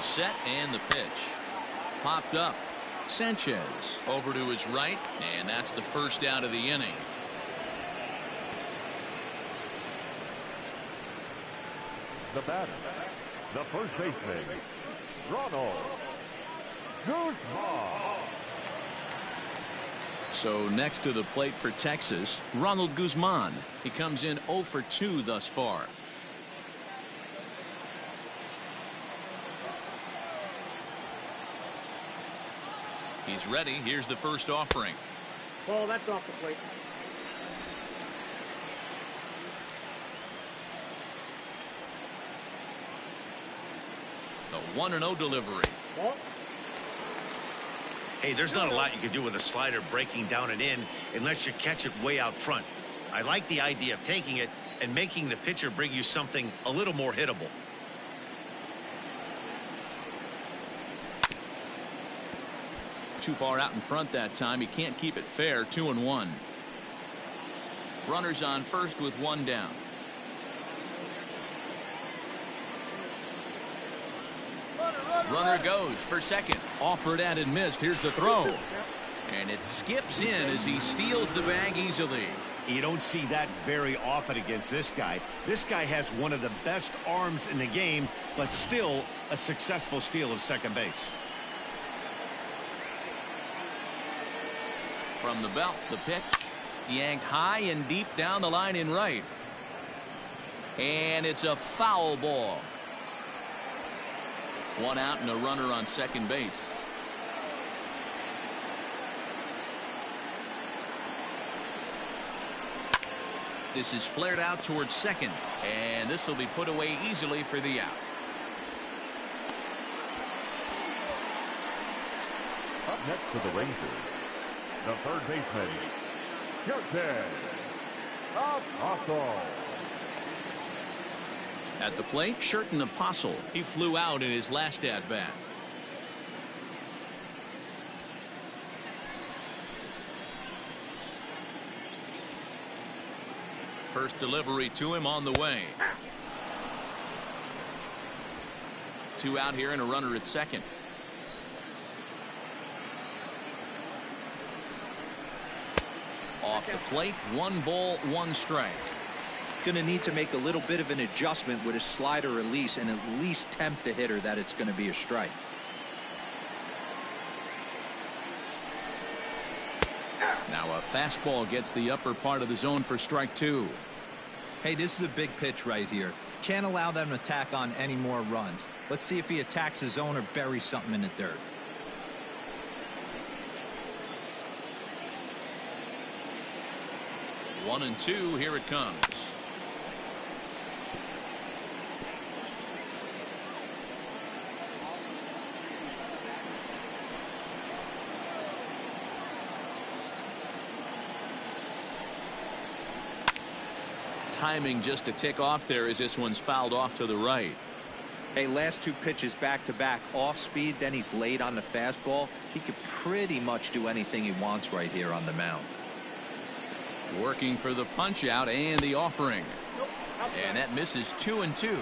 Set and the pitch. Popped up. Sanchez over to his right, and that's the first out of the inning. The batter, the first baseman, Ronald Guzman. So next to the plate for Texas, Ronald Guzman. He comes in 0 for 2 thus far. He's ready. Here's the first offering. Ball, that's off the plate. The 1-0 delivery. Ball. Hey, there's not a lot you can do with a slider breaking down and in unless you catch it way out front. I like the idea of taking it and making the pitcher bring you something a little more hittable. Too far out in front that time. He can't keep it fair. 2-1. Runners on first with one down. Runner goes for second. Offered at and missed. Here's the throw. And it skips in as he steals the bag easily. You don't see that very often against this guy. This guy has one of the best arms in the game, but still a successful steal of second base. From the belt, the pitch yanked high and deep down the line in right. And it's a foul ball. One out and a runner on second base. This is flared out towards second, and this will be put away easily for the out. Up next for the Rangers, the third baseman, Yankees, Apostle. At the plate, Sherten Apostle. He flew out in his last at bat. First delivery to him on the way. Two out here and a runner at second. off the plate. 1 ball, 1 strike. Going to need to make a little bit of an adjustment with his slider release and at least tempt the hitter that it's going to be a strike. Now a fastball gets the upper part of the zone for strike 2. Hey, this is a big pitch right here. Can't allow them to tack on any more runs. Let's see if he attacks his zone or buries something in the dirt. One and 2, here it comes. Timing just a tick off there as this one's fouled off to the right. Hey, last 2 pitches back to back off speed, then he's late on the fastball. He could pretty much do anything he wants right here on the mound. Working for the punch out and the offering. And that misses 2 and 2.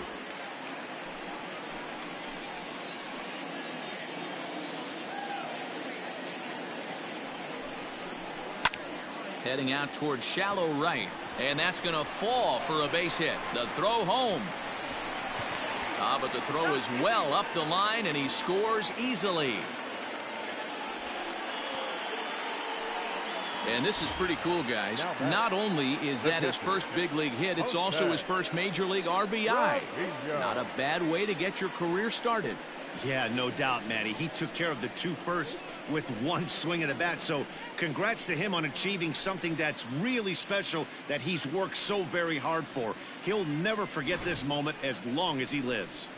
Heading out towards shallow right. And that's going to fall for a base hit. The throw home. But the throw is well up the line, and he scores easily. And this is pretty cool, guys. Not only is that his first big league hit, it's also his first major league RBI. Not a bad way to get your career started. Yeah, no doubt, Matty. He took care of the 2 first with 1 swing of the bat. So congrats to him on achieving something that's really special that he's worked so very hard for. He'll never forget this moment as long as he lives.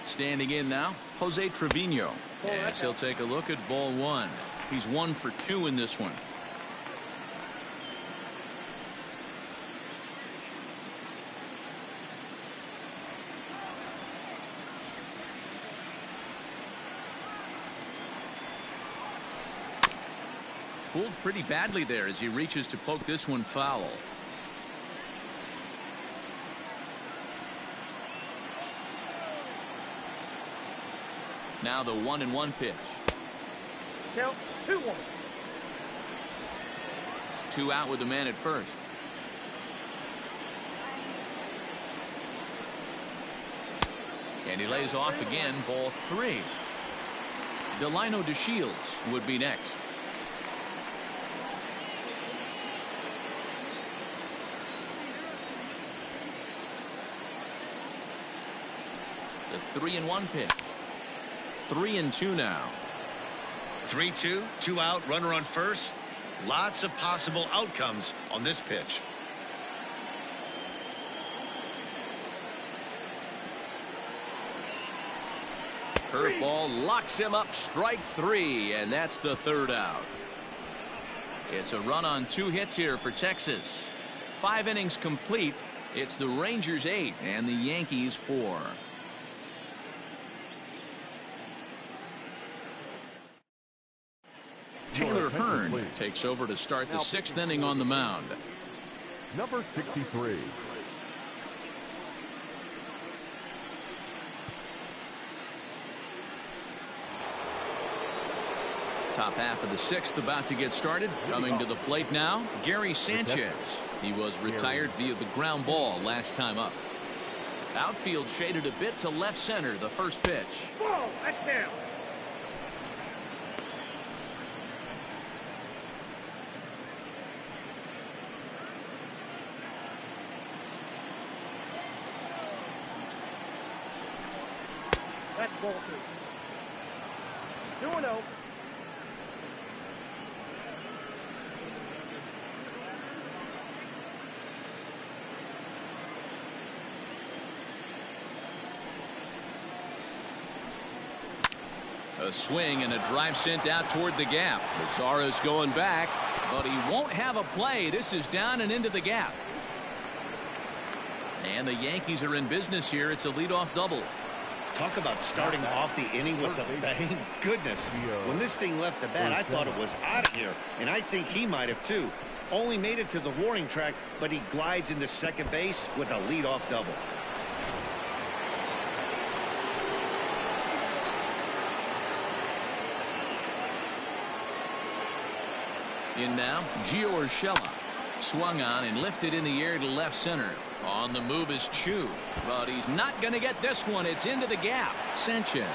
Standing in now, Jose Trevino. Yes, he'll take a look at ball 1. He's 1 for 2 in this one. Fooled pretty badly there as he reaches to poke this one foul. Now the 1-1 pitch. Count 2-1. 2 out with the man at first. And he lays off again. Ball 3. Delino DeShields would be next. The 3-1 pitch. 3-2 now. 3-2, 2 out, runner on first. Lots of possible outcomes on this pitch. Curveball locks him up, strike 3, and that's the 3rd out. It's a run on 2 hits here for Texas. 5 innings complete. It's the Rangers 8 and the Yankees 4. Taylor Hearn takes over to start the 6th inning on the mound. Number 63. Top half of the 6th about to get started. Coming to the plate now, Gary Sanchez. He was retired via the ground ball last time up. Outfield shaded a bit to left center. The first pitch. Ball, that's down. That's ball 2. 2-0. A swing and a drive sent out toward the gap. Mazara's going back, but he won't have a play. This is down and into the gap. And the Yankees are in business here. It's a leadoff double. Talk about starting off the inning with a bang. Goodness, when this thing left the bat, I thought it was out of here, and I think he might have too. only made it to the warning track, but he glides into second base with a leadoff double. In now, Gio Urshela. Swung on and lifted in the air to left center. On the move is Chu, but he's not going to get this one. It's into the gap. Sanchez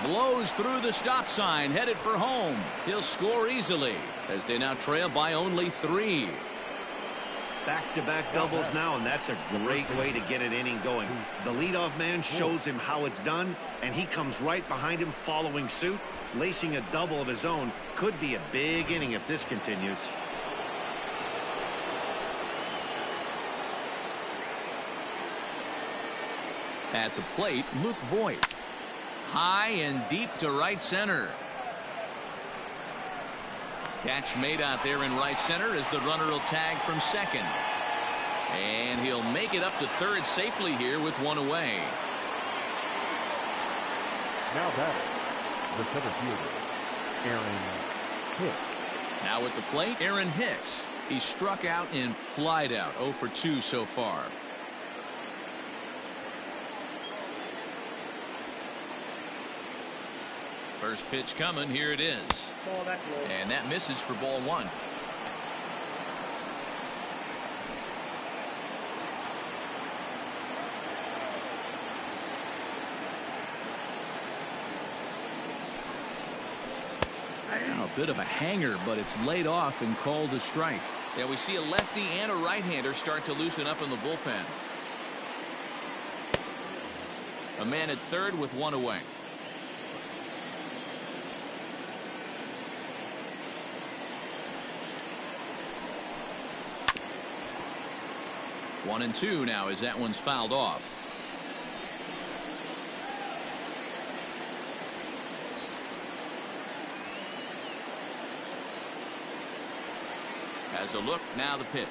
blows through the stop sign, headed for home. He'll score easily as they now trail by only 3. Back-to-back doubles now, and that's a great way to get an inning going. The leadoff man shows him how it's done, and he comes right behind him following suit. Lacing a double of his own could be a big inning if this continues. At the plate, Luke Voigt. High and deep to right center. Catch made out there in right center as the runner will tag from second. And he'll make it up to third safely here with 1 away. Now batting, the center fielder, Aaron Hicks. Now at the plate, Aaron Hicks. He struck out and flied out. 0 for 2 so far. First pitch coming. Here it is. Ball that low. And that misses for ball 1. Now a bit of a hanger, but it's laid off and called a strike. Yeah, we see a lefty and a right-hander start to loosen up in the bullpen. A man at third with 1 away. One and 2 now as that one's fouled off. Has a look, now the pitch.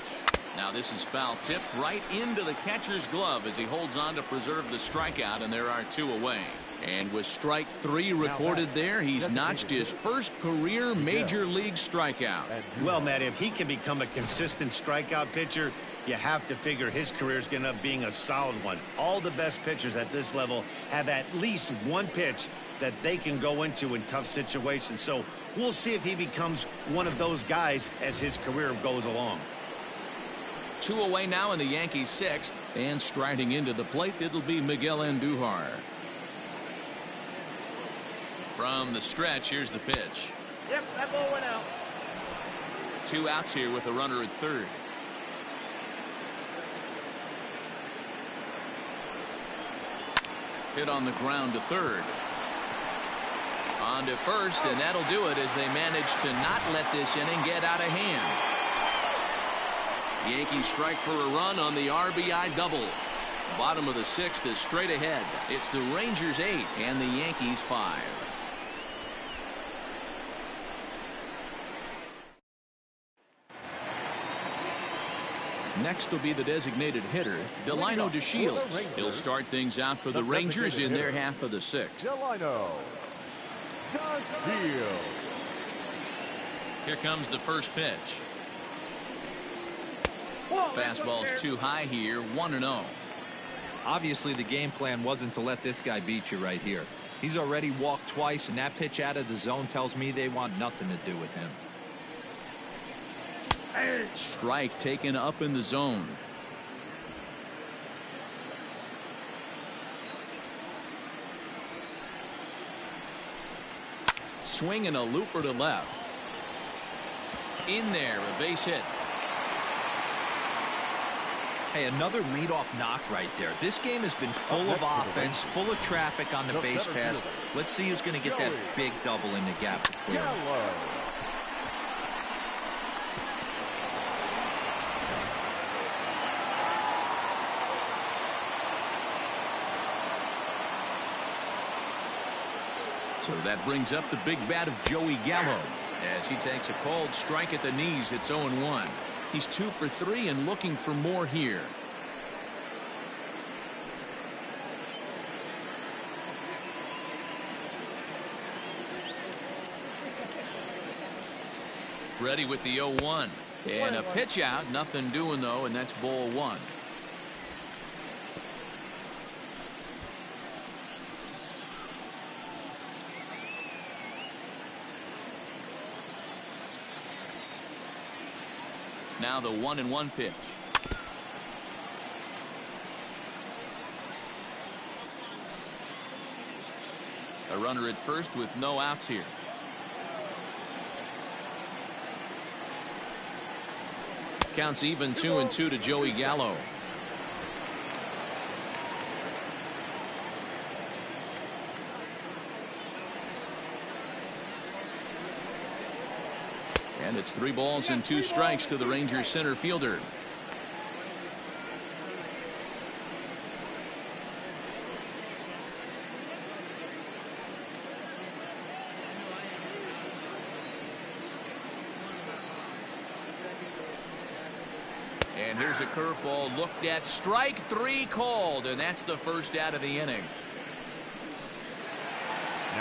Now this is foul tipped right into the catcher's glove as he holds on to preserve the strikeout, and there are 2 away. And with strike 3 recorded there, he's notched his first career major league strikeout. Well, Matt, if he can become a consistent strikeout pitcher, you have to figure his career is going to end up being a solid one. All the best pitchers at this level have at least one pitch that they can go into in tough situations. So we'll see if he becomes one of those guys as his career goes along. 2 away now in the Yankees' 6th, and striding into the plate, it'll be Miguel Andujar. From the stretch, here's the pitch. Yep, that ball went out. 2 outs here with a runner at third. Hit on the ground to third. On to first, and that'll do it as they manage to not let this inning get out of hand. Yankees strike for a run on the RBI double. Bottom of the 6th is straight ahead. It's the Rangers 8 and the Yankees 5. Next will be the designated hitter, Delino DeShields. He'll start things out for the Rangers in their half of the 6th. Delino DeShields. Here comes the first pitch. Fastball's too high here, 1-0. Obviously, the game plan wasn't to let this guy beat you right here. He's already walked twice, and that pitch out of the zone tells me they want nothing to do with him. Strike taken up in the zone. Swing and a looper to left. In there, a base hit. Hey, another leadoff knock right there. This game has been full of offense, full of traffic on the base pass. Let's see who's going to get that big double in the gap to clear. So that brings up the big bat of Joey Gallo as he takes a called strike at the knees. It's 0-1. He's 2 for 3 and looking for more here. Ready with the 0-1. And a pitch out, nothing doing though, and that's ball one. Now the 1-1 pitch. A runner at first with no outs here. Counts even 2-2 to Joey Gallo. And it's 3 balls and 2 strikes to the Rangers center fielder. And here's a curveball looked at. Strike 3 called, and that's the first out of the inning.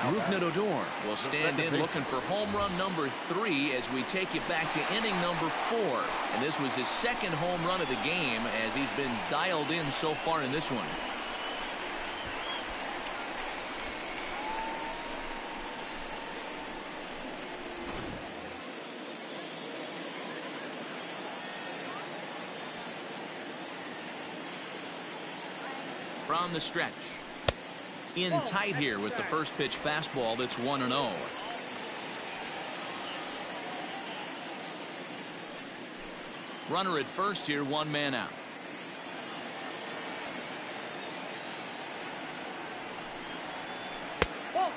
Rougned Odor will stand in looking for home run number 3 as we take you back to inning number 4. And this was his second home run of the game as he's been dialed in so far in this one. From the stretch. In tight here with the first pitch fastball that's 1-0. Runner at first here, 1 man out.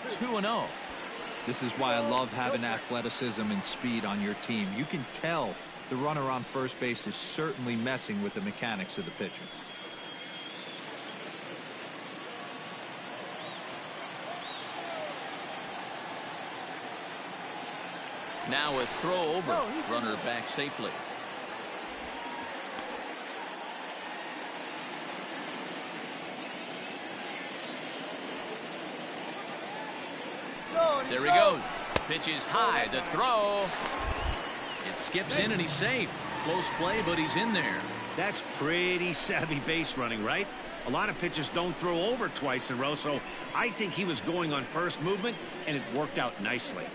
Two 2-0. This is why I love having athleticism and speed on your team. You can tell the runner on first base is certainly messing with the mechanics of the pitcher. Now a throw over. Runner back safely. There he goes. Pitch is high. The throw. It skips in and he's safe. Close play, but he's in there. That's pretty savvy base running, right? A lot of pitchers don't throw over twice in a row, so I think he was going on first movement, and it worked out nicely.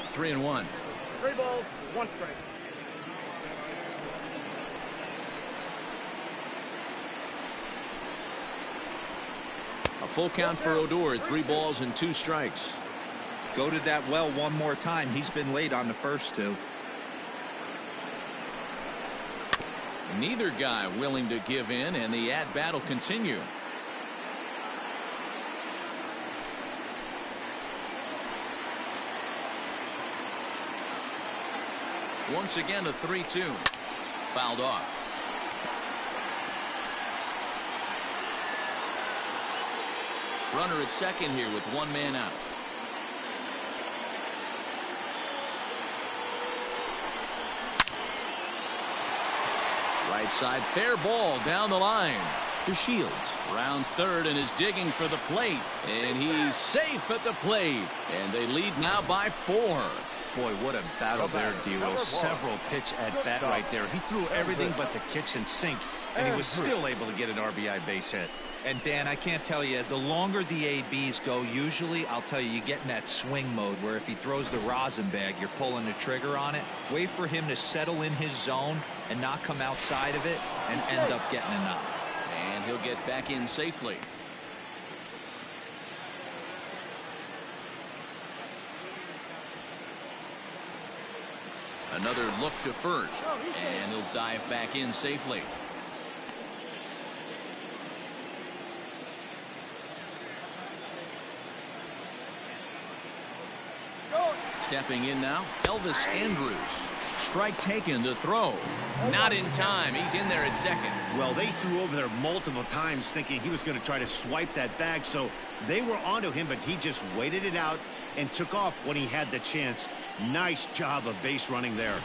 Three and one. 3 balls, 1 strike. A full count for Odor. 3 balls and 2 strikes. Go to that well one more time. He's been late on the first 2. Neither guy willing to give in, and the at-bat will continue. Once again, a 3-2. Fouled off. Runner at second here with 1 man out. Right side, fair ball down the line. To Shields. Rounds third and is digging for the plate. And he's safe at the plate. And they lead now by 4. Boy, what a battle there, D-Will. Several pitch at bat right there. He threw everything but the kitchen sink, and he was still able to get an RBI base hit. And Dan, I can't tell you, the longer the ABs go, usually, I'll tell you, you get in that swing mode where if he throws the rosin bag, you're pulling the trigger on it. Wait for him to settle in his zone and not come outside of it and end up getting a knock. And he'll get back in safely. Another look to first, and he'll dive back in safely. Stepping in now, Elvis Andrus. Strike taken to throw. Not in time. He's in there at second. Well, they threw over there multiple times thinking he was going to try to swipe that bag, so they were onto him, but he just waited it out and took off when he had the chance. Nice job of base running there.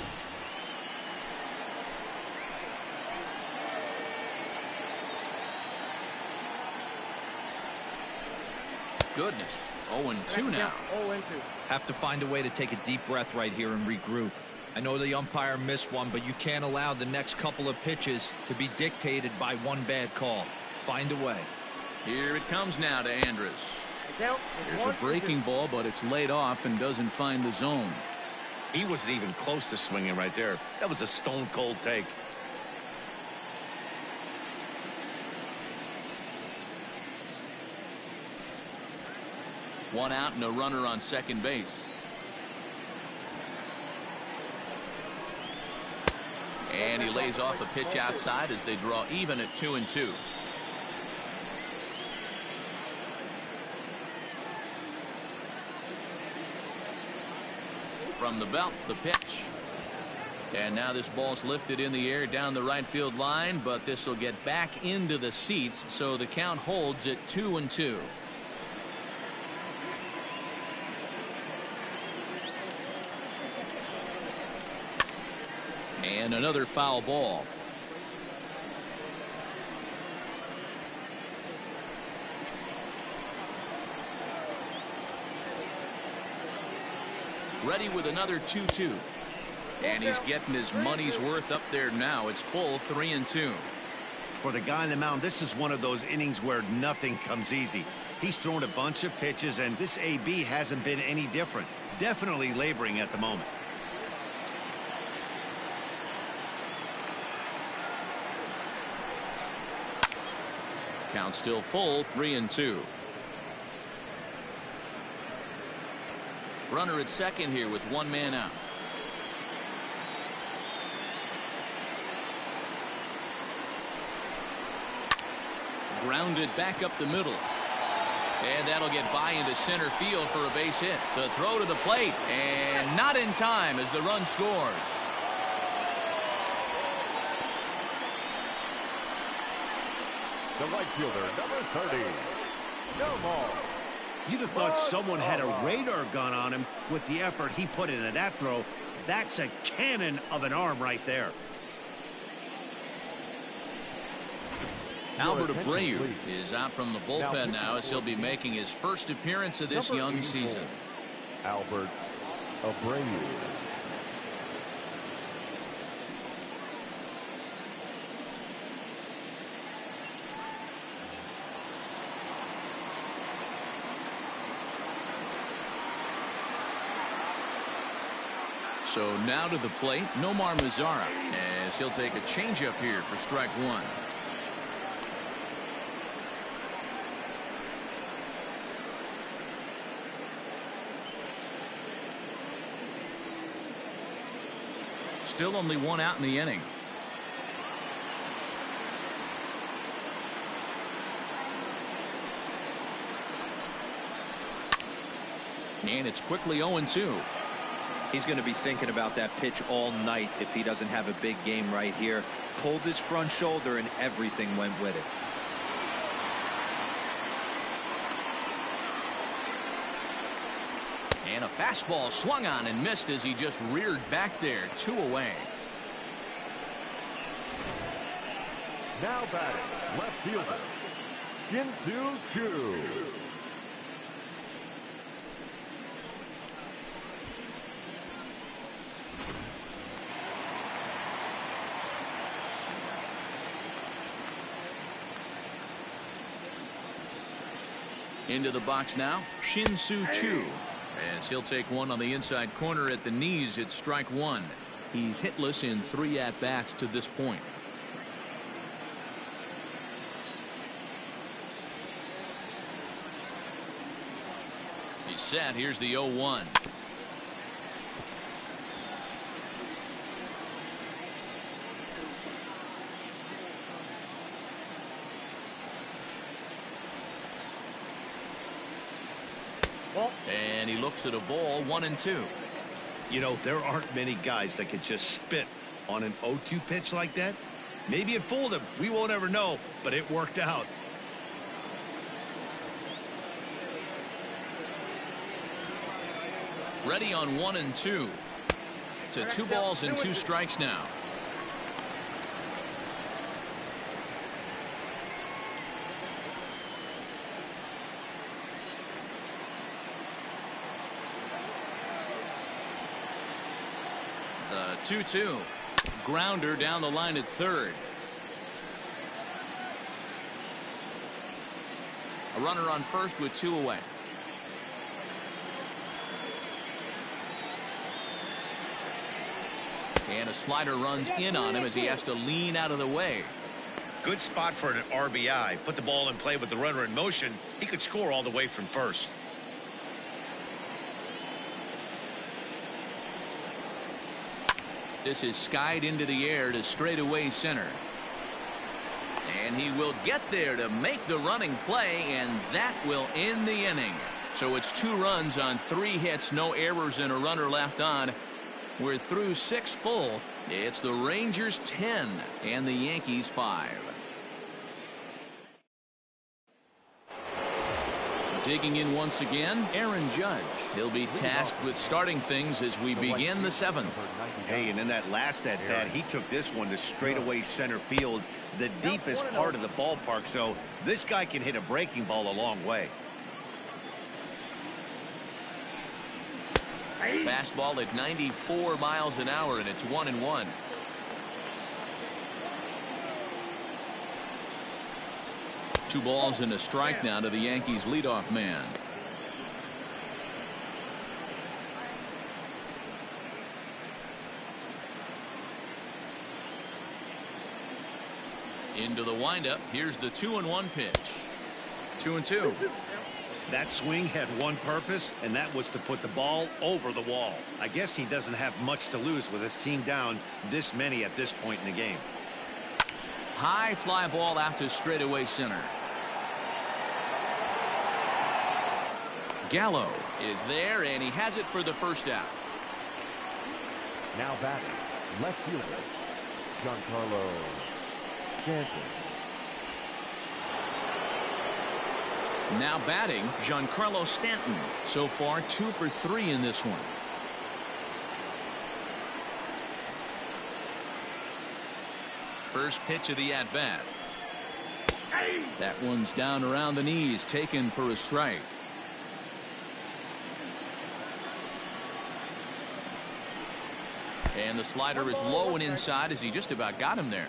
goodness. 0-2 now. 0-2. Have to find a way to take a deep breath right here and regroup. I know the umpire missed one, but you can't allow the next couple of pitches to be dictated by one bad call. Find a way. Here it comes now to Andrus. The count is Here's a 1-2. breaking ball, but it's laid off and doesn't find the zone. He wasn't even close to swinging right there. That was a stone cold take. One out and a runner on second base. And he lays off a pitch outside as they draw even at 2-2. From the belt, the pitch. And now this ball's lifted in the air down the right field line, but this will get back into the seats, so the count holds at 2-2. And another foul ball. Ready with another 2-2. And he's getting his money's worth up there now. It's full 3-2. For the guy on the mound, this is one of those innings where nothing comes easy. He's thrown a bunch of pitches, and this AB hasn't been any different. Definitely laboring at the moment. Count still full, 3-2. Runner at second here with one man out. Grounded back up the middle. And that'll get by into center field for a base hit. The throw to the plate, and not in time as the run scores. The right fielder, number 30, no more. You'd have thought someone had a radar gun on him with the effort he put into that throw. That's a cannon of an arm right there. Albert Abreu is out from the bullpen now as he'll be making his first appearance of this young season. Albert Abreu. So now to the plate, Nomar Mazara, as he'll take a changeup here for strike one. Still only one out in the inning. And it's quickly 0-2. He's going to be thinking about that pitch all night if he doesn't have a big game right here. Pulled his front shoulder and everything went with it. And a fastball swung on and missed as he just reared back there. 2 away. Now batting, left fielder, Shin-Soo Choo. Into the box now, Shin-Soo Choo, as he'll take one on the inside corner at the knees. It's strike one. He's hitless in 3 at-bats to this point. He's set. Here's the 0-1. And he looks at a ball, 1-2. You know, there aren't many guys that could just spit on an 0-2 pitch like that. Maybe it fooled him. We won't ever know, but it worked out. Ready on 1-2. To 2 balls and 2 strikes now. The 2-2. Grounder down the line at third. A runner on first with 2 away. And a slider runs in on him as he has to lean out of the way. Good spot for an RBI. Put the ball in play with the runner in motion. He could score all the way from first. This is skied into the air to straightaway center. And he will get there to make the running play, and that will end the inning. So it's 2 runs on 3 hits, no errors, and a runner left on. We're through 6 full. It's the Rangers 10 and the Yankees 5. Digging in once again, Aaron Judge. He'll be tasked with starting things as we begin the 7th. Hey, and in that last at-bat, he took this one to straightaway center field, the deepest part of the ballpark, so this guy can hit a breaking ball a long way. Fastball at 94 miles an hour, and it's 1-1. Two balls and a strike now to the Yankees leadoff man. Into the windup. Here's the 2-1 pitch. 2-2. That swing had one purpose, and that was to put the ball over the wall. I guess he doesn't have much to lose with his team down this many at this point in the game. High fly ball out to straightaway center. Gallo is there, and he has it for the first out. Now batting, left fielder, Giancarlo Stanton. Now batting, Giancarlo Stanton. So far, 2 for 3 in this one. First pitch of the at-bat. That one's down around the knees, taken for a strike. And the slider is low and inside as he just about got him there.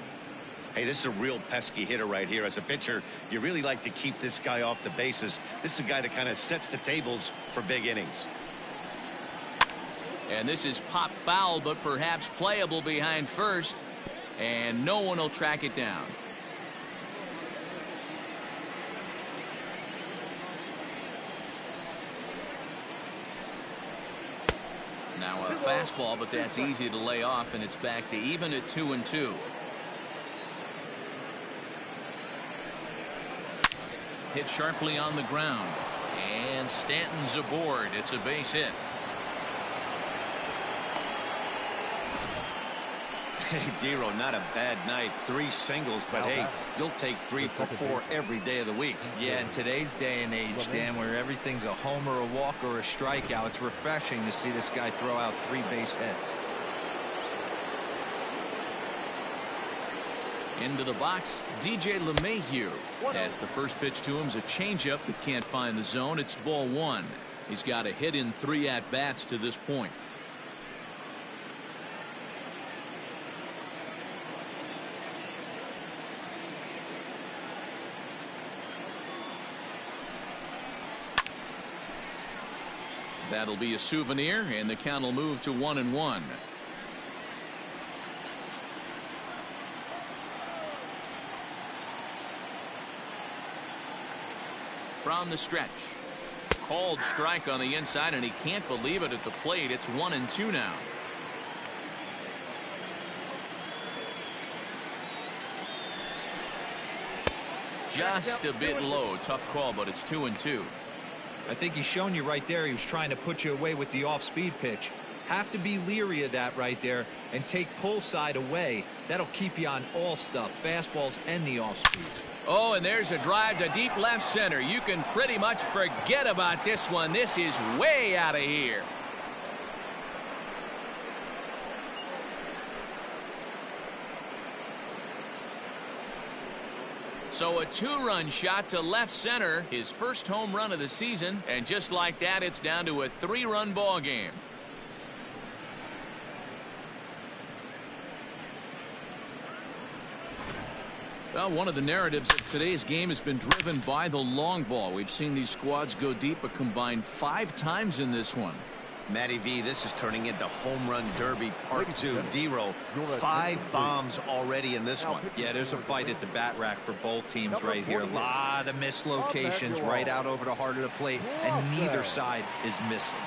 Hey, this is a real pesky hitter right here. As a pitcher, you really like to keep this guy off the bases. This is a guy that kind of sets the tables for big innings. And this is pop foul, but perhaps playable behind first. And no one will track it down. Now a fastball, but that's easy to lay off, and it's back to even at 2-2. Hit sharply on the ground, and Stanton's aboard. It's a base hit. Hey, Dero, not a bad night. 3 singles, but hey, you'll take 3 for 4 every day of the week. Yeah, in today's day and age, Dan, where everything's a homer, a walk, or a strikeout, it's refreshing to see this guy throw out 3 base hits. Into the box, DJ LeMahieu. As the first pitch to him's a changeup that can't find the zone. It's ball 1. He's got a hit in 3 at-bats to this point. That'll be a souvenir, and the count will move to 1-1. From the stretch. Called strike on the inside, and he can't believe it at the plate. It's 1-2 now. Just a bit low. Tough call, but it's 2-2. I think he's shown you right there he was trying to put you away with the off-speed pitch. Have to be leery of that right there and take pull side away. That'll keep you on all stuff, fastballs and the off-speed. Oh, and there's a drive to deep left center. You can pretty much forget about this one. This is way out of here. So a 2-run shot to left center, his first home run of the season, and just like that, it's down to a 3-run ball game. Well, one of the narratives of today's game has been driven by the long ball. We've seen these squads go deep a combined 5 times in this one. Matty V, this is turning into home run derby part 2. D-Row, 5 bombs already in this one. Yeah, there's a fight at the bat rack for both teams right here. A lot of missed locations right out over the heart of the plate, and neither side is missing.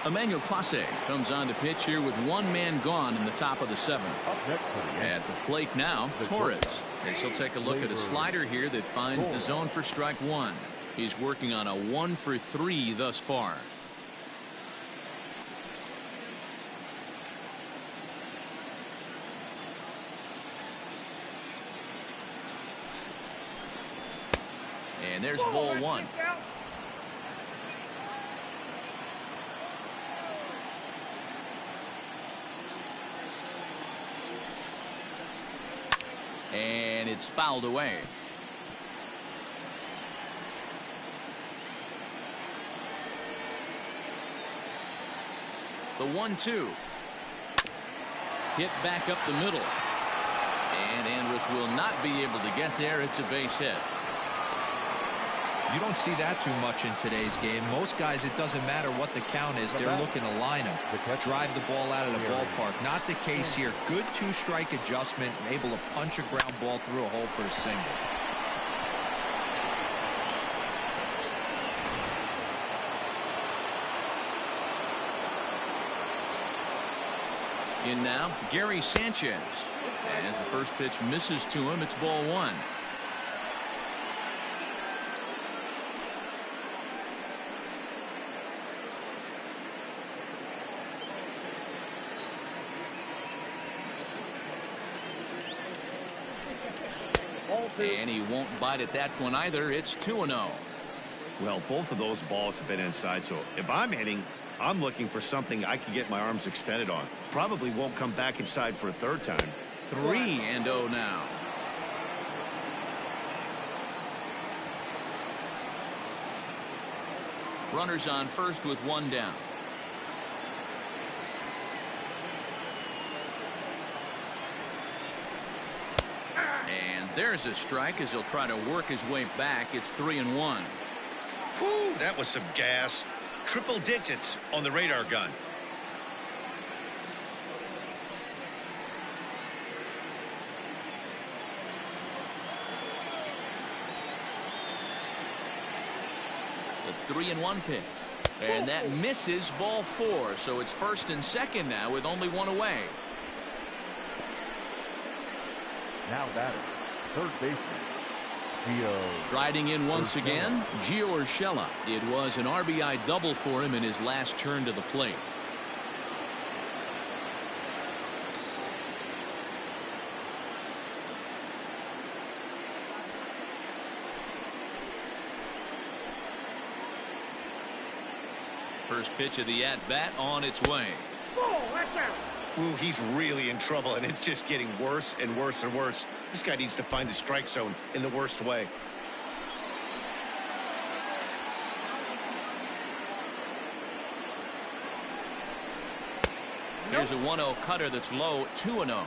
Emmanuel Clase comes on to pitch here with 1 man gone in the top of the 7th. At the plate now, Torres. As he'll take a look at a slider here that finds the zone for strike 1. He's working on a 1 for 3 thus far. And there's ball 1. And it's fouled away. The 1-2. Hit back up the middle. And Andrus will not be able to get there. It's a base hit. You don't see that too much in today's game. Most guys, it doesn't matter what the count is. They're looking to line them, drive the ball out of the ballpark. Not the case here. Good 2-strike adjustment, able to punch a ground ball through a hole for a single. In now, Gary Sanchez. As the first pitch misses to him, it's ball 1. And he won't bite at that one either. It's 2-0. Well, both of those balls have been inside, so if I'm hitting, I'm looking for something I can get my arms extended on. Probably won't come back inside for a 3rd time. 3-0 now. Runners on first with 1 down. And there's a strike as he'll try to work his way back. It's 3-1. Whew, that was some gas. Triple digits on the radar gun. The 3-1 pitch. And that misses, ball 4. So it's 1st and 2nd now with only 1 away. Now batter, third baseman, Gio. Striding in once again, Gio Urshela. It was an RBI double for him in his last turn to the plate. First pitch of the at-bat on its way. Ooh, he's really in trouble, and it's just getting worse and worse and worse. This guy needs to find the strike zone in the worst way. Here's a 1-0 cutter that's low, 2-0.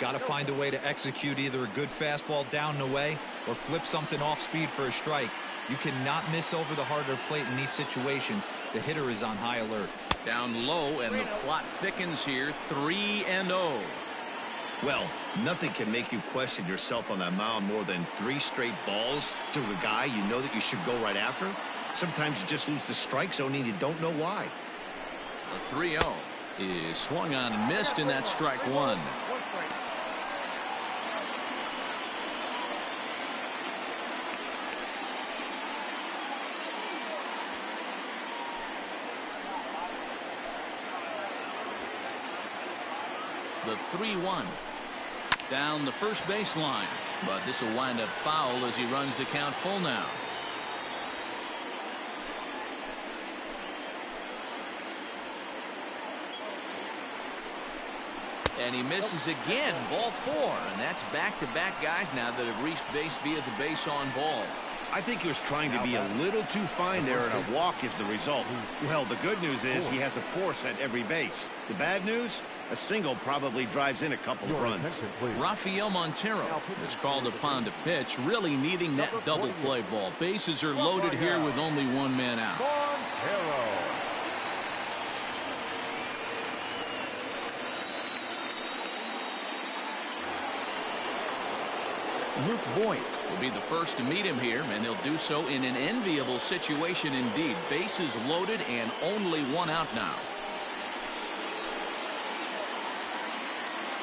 Got to find a way to execute either a good fastball down and away or flip something off speed for a strike. You cannot miss over the heart of the plate in these situations. The hitter is on high alert. Down low, and the plot thickens here, 3-0. Well, nothing can make you question yourself on that mound more than 3 straight balls to a guy you know that you should go right after. Sometimes you just lose the strike zone and you don't know why. The 3-0 is swung on and missed, and that's strike 1. The 3-1 down the first baseline, but this will wind up foul as he runs the count full now. And he misses again, ball 4, and that's back-to-back guys now that have reached base via the base on balls. I think he was trying to be a little too fine there, and a walk is the result. Well, the good news is he has a force at every base. The bad news, A single probably drives in a couple of runs. Rafael Montero is called upon to pitch, really needing that double play ball. Bases are loaded here with only one man out. Luke Voigt will be the first to meet him here, and he'll do so in an enviable situation indeed. Bases loaded and only one out now.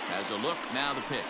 Has a look, now the pitch.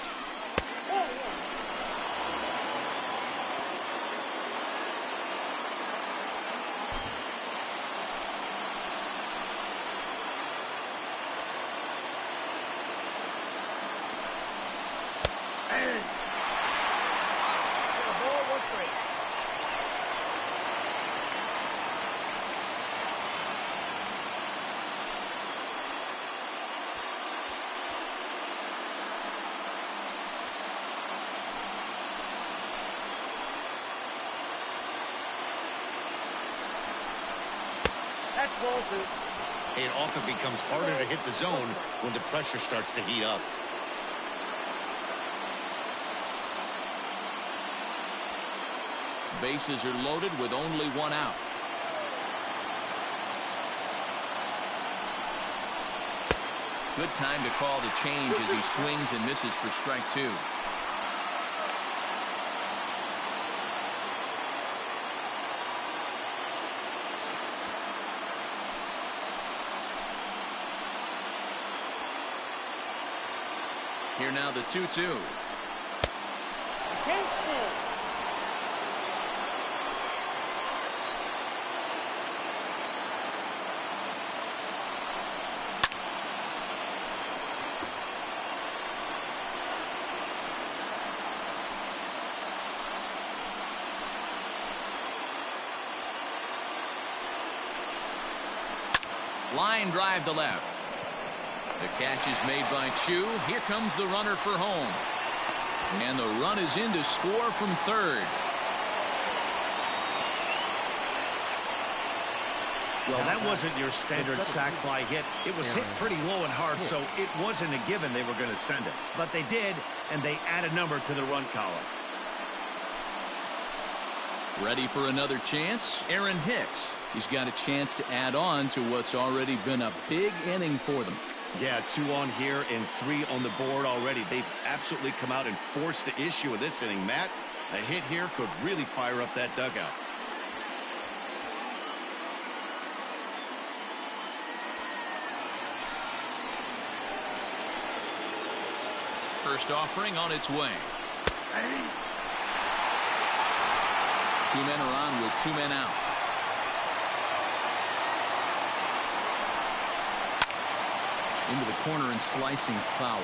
It often becomes harder to hit the zone when the pressure starts to heat up. Bases are loaded with only one out. Good time to call the change as he swings and misses for strike two. Here now the 2-2. Line drive to left. The catch is made by Chu. Here comes the runner for home. And the run is in to score from third. Well, that wasn't your standard sac fly hit. It was hit pretty low and hard, so it wasn't a given they were going to send it. But they did, and they add a number to the run column. Ready for another chance? Aaron Hicks. He's got a chance to add on to what's already been a big inning for them. Yeah, 2 on here and 3 on the board already. They've absolutely come out and forced the issue of this inning. Matt, a hit here could really fire up that dugout. First offering on its way. 2 men are on with 2 men out. Into the corner and slicing foul.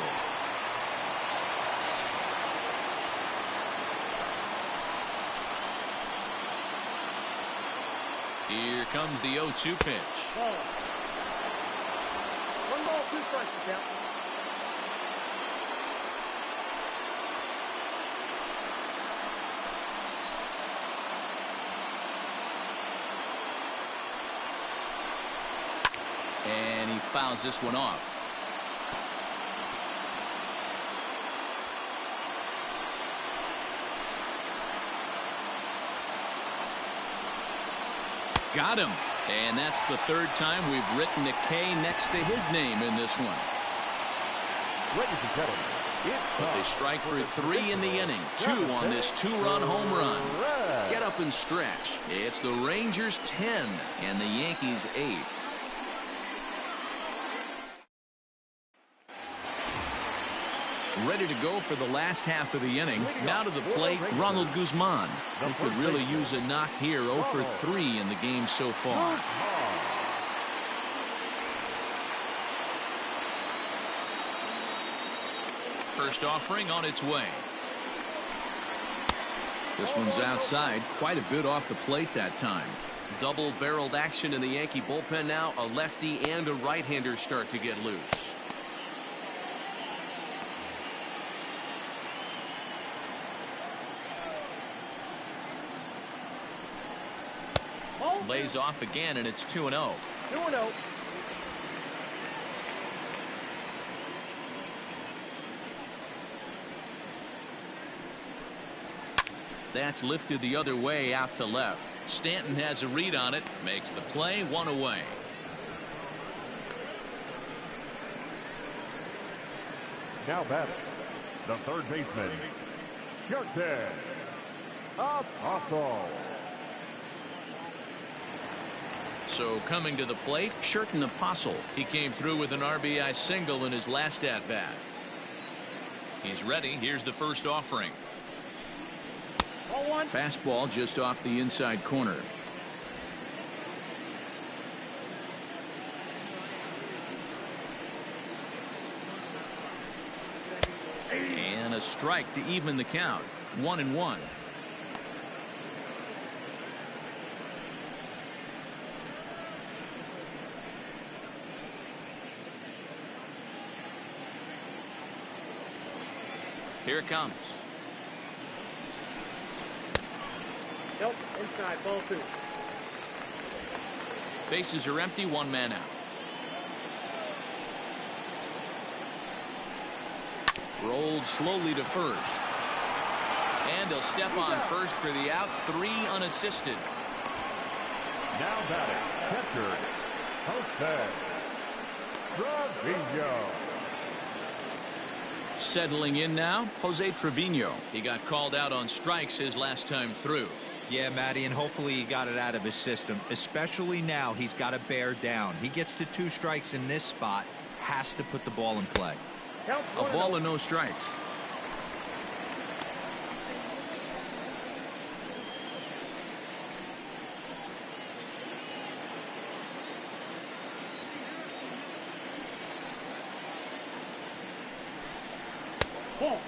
Here comes the 0-2 pitch. 1 ball, 2 strikes, count. And he fouls this one off. Got him. And that's the 3rd time we've written a K next to his name in this one. But they strike for 3 in the inning. 2 on this 2-run home run. Get up and stretch. It's the Rangers 10 and the Yankees 8. Ready to go for the last half of the inning. Now to the plate, Ronald Guzman. He could really use a knock here. 0 for 3 in the game so far. First offering on its way. This one's outside, quite a bit off the plate that time. Double-barreled action in the Yankee bullpen now. A lefty and a right-hander start to get loose. Lays off again, and it's 2-0. 2-0. That's lifted the other way out to left. Stanton has a read on it, makes the play, one away. Now batting, the third baseman, Sherton Apostle. So coming to the plate, Sherton Apostle. He came through with an RBI single in his last at bat. He's ready. Here's the first offering. Fastball just off the inside corner. And a strike to even the count. 1-1. Here it comes. Nope, inside, ball 2. Bases are empty, one man out. Rolled slowly to first. And he'll step on first for the out, 3 unassisted. Now batting, catcher, Jose Trevino. Settling in now, Jose Trevino. He got called out on strikes his last time through. Yeah, Matty, and hopefully he got it out of his system. Especially now, he's got to bear down. He gets the 2 strikes in this spot, has to put the ball in play. A ball and no strikes.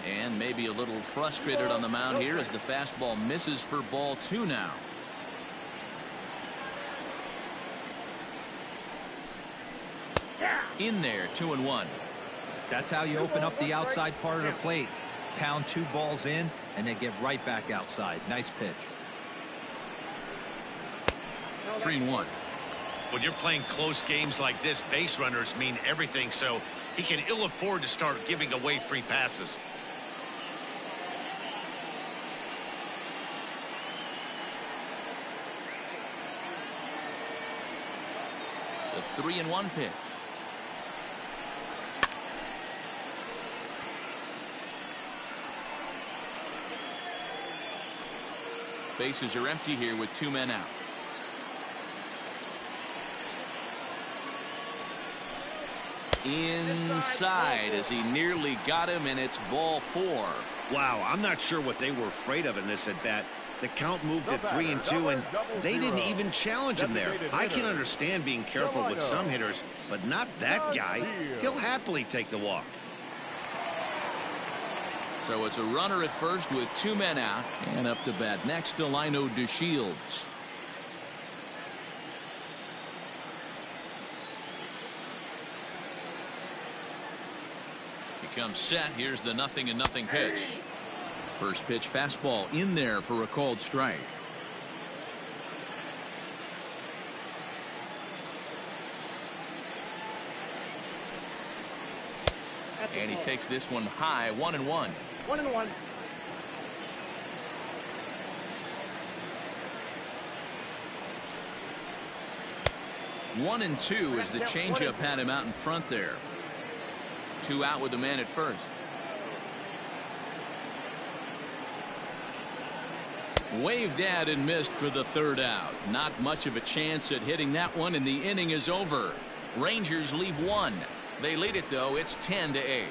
And maybe a little frustrated on the mound here as the fastball misses for ball 2 now. In there, 2-1. That's how you open up the outside part of the plate. Pound 2 balls in and then get right back outside. Nice pitch. 3-1. When you're playing close games like this, base runners mean everything, so he can ill afford to start giving away free passes. The 3-1 pitch. Bases are empty here with 2 men out. Inside as he nearly got him, and it's ball 4. Wow, I'm not sure what they were afraid of in this at bat. The count moved to 3-2, and they didn't even challenge him there. I can understand being careful with some hitters, but not that guy. He'll happily take the walk. So it's a runner at first with 2 men out, and up to bat next, Delino DeShields. He comes set. Here's the 0-0 pitch. First pitch fastball in there for a called strike. And he takes this one high, 1-1. 1-1. One and two as the changeup had him out in front there. 2 out with the man at first. Waved at and missed for the 3rd out. Not much of a chance at hitting that one, and the inning is over. Rangers leave 1. They lead it, though. It's 10-8.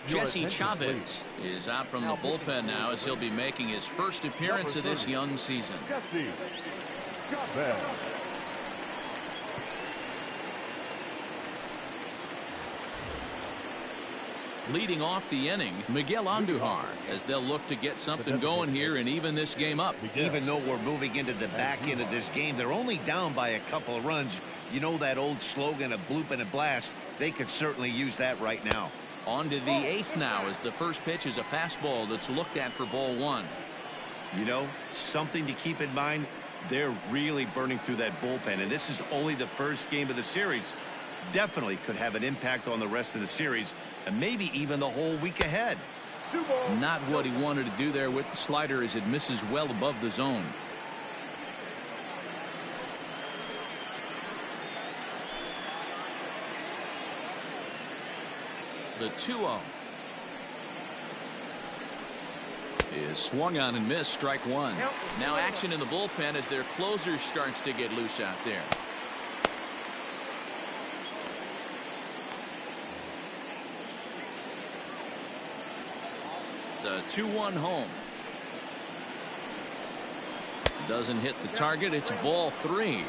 Jesse Chavez is out from the bullpen now as he'll be making his first appearance of this young season. Jesse Chavez. Leading off the inning, Miguel Andujar, as they'll look to get something going here and even this game up. Even though we're moving into the back end of this game, they're only down by a couple of runs. You know that old slogan, a bloop and a blast. They could certainly use that right now. On to the 8th now as the first pitch is a fastball that's looked at for ball 1. You know, something to keep in mind. They're really burning through that bullpen, and this is only the first game of the series. Definitely could have an impact on the rest of the series and maybe even the whole week ahead. Not what he wanted to do there with the slider as it misses well above the zone. The 2-0 is swung on and missed, strike one. Now action in the bullpen as their closer starts to get loose out there. The 2-1 home. Doesn't hit the target. It's ball 3.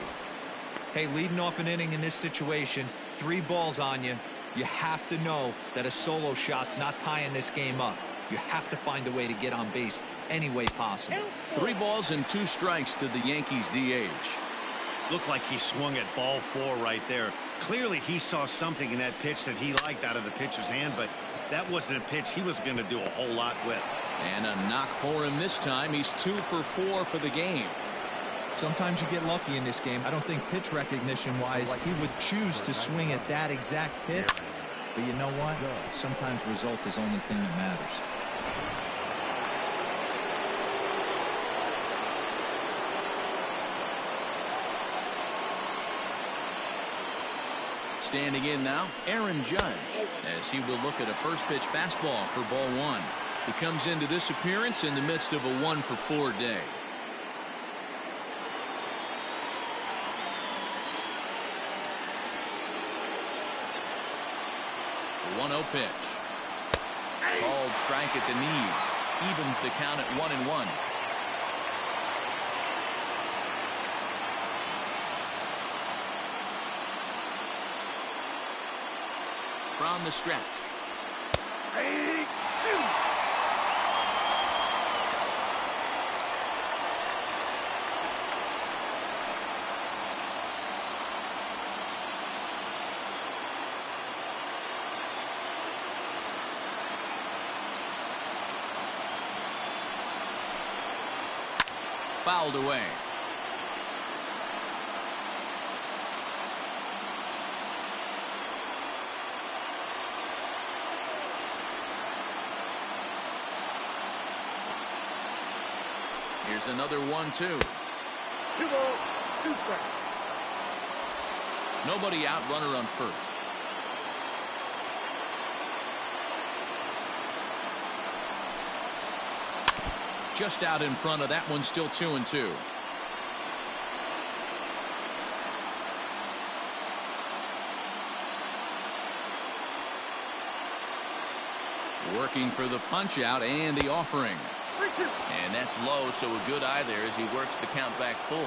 Hey, leading off an inning in this situation, 3 balls on you. You have to know that a solo shot's not tying this game up. You have to find a way to get on base any way possible. 3 balls and 2 strikes to the Yankees DH. Looked like he swung at ball 4 right there. Clearly he saw something in that pitch that he liked out of the pitcher's hand, but that wasn't a pitch he was going to do a whole lot with. And a knock for him this time. He's 2 for 4 for the game. Sometimes you get lucky in this game. I don't think pitch recognition wise he would choose to swing at that exact pitch. But you know what? Sometimes result is the only thing that matters. Standing in now, Aaron Judge, as he will look at a first pitch fastball for ball 1. He comes into this appearance in the midst of a 1 for 4 day. The 1-0 pitch. Called strike at the knees. Evens the count at 1-1. From the stretch. Fouled away. Here's another 1-2. 2 balls, 2 strikes. Nobody out, runner on first. Just out in front of that one, still 2-2. Working for the punch out and the offering. And that's low, so a good eye there as he works the count back full.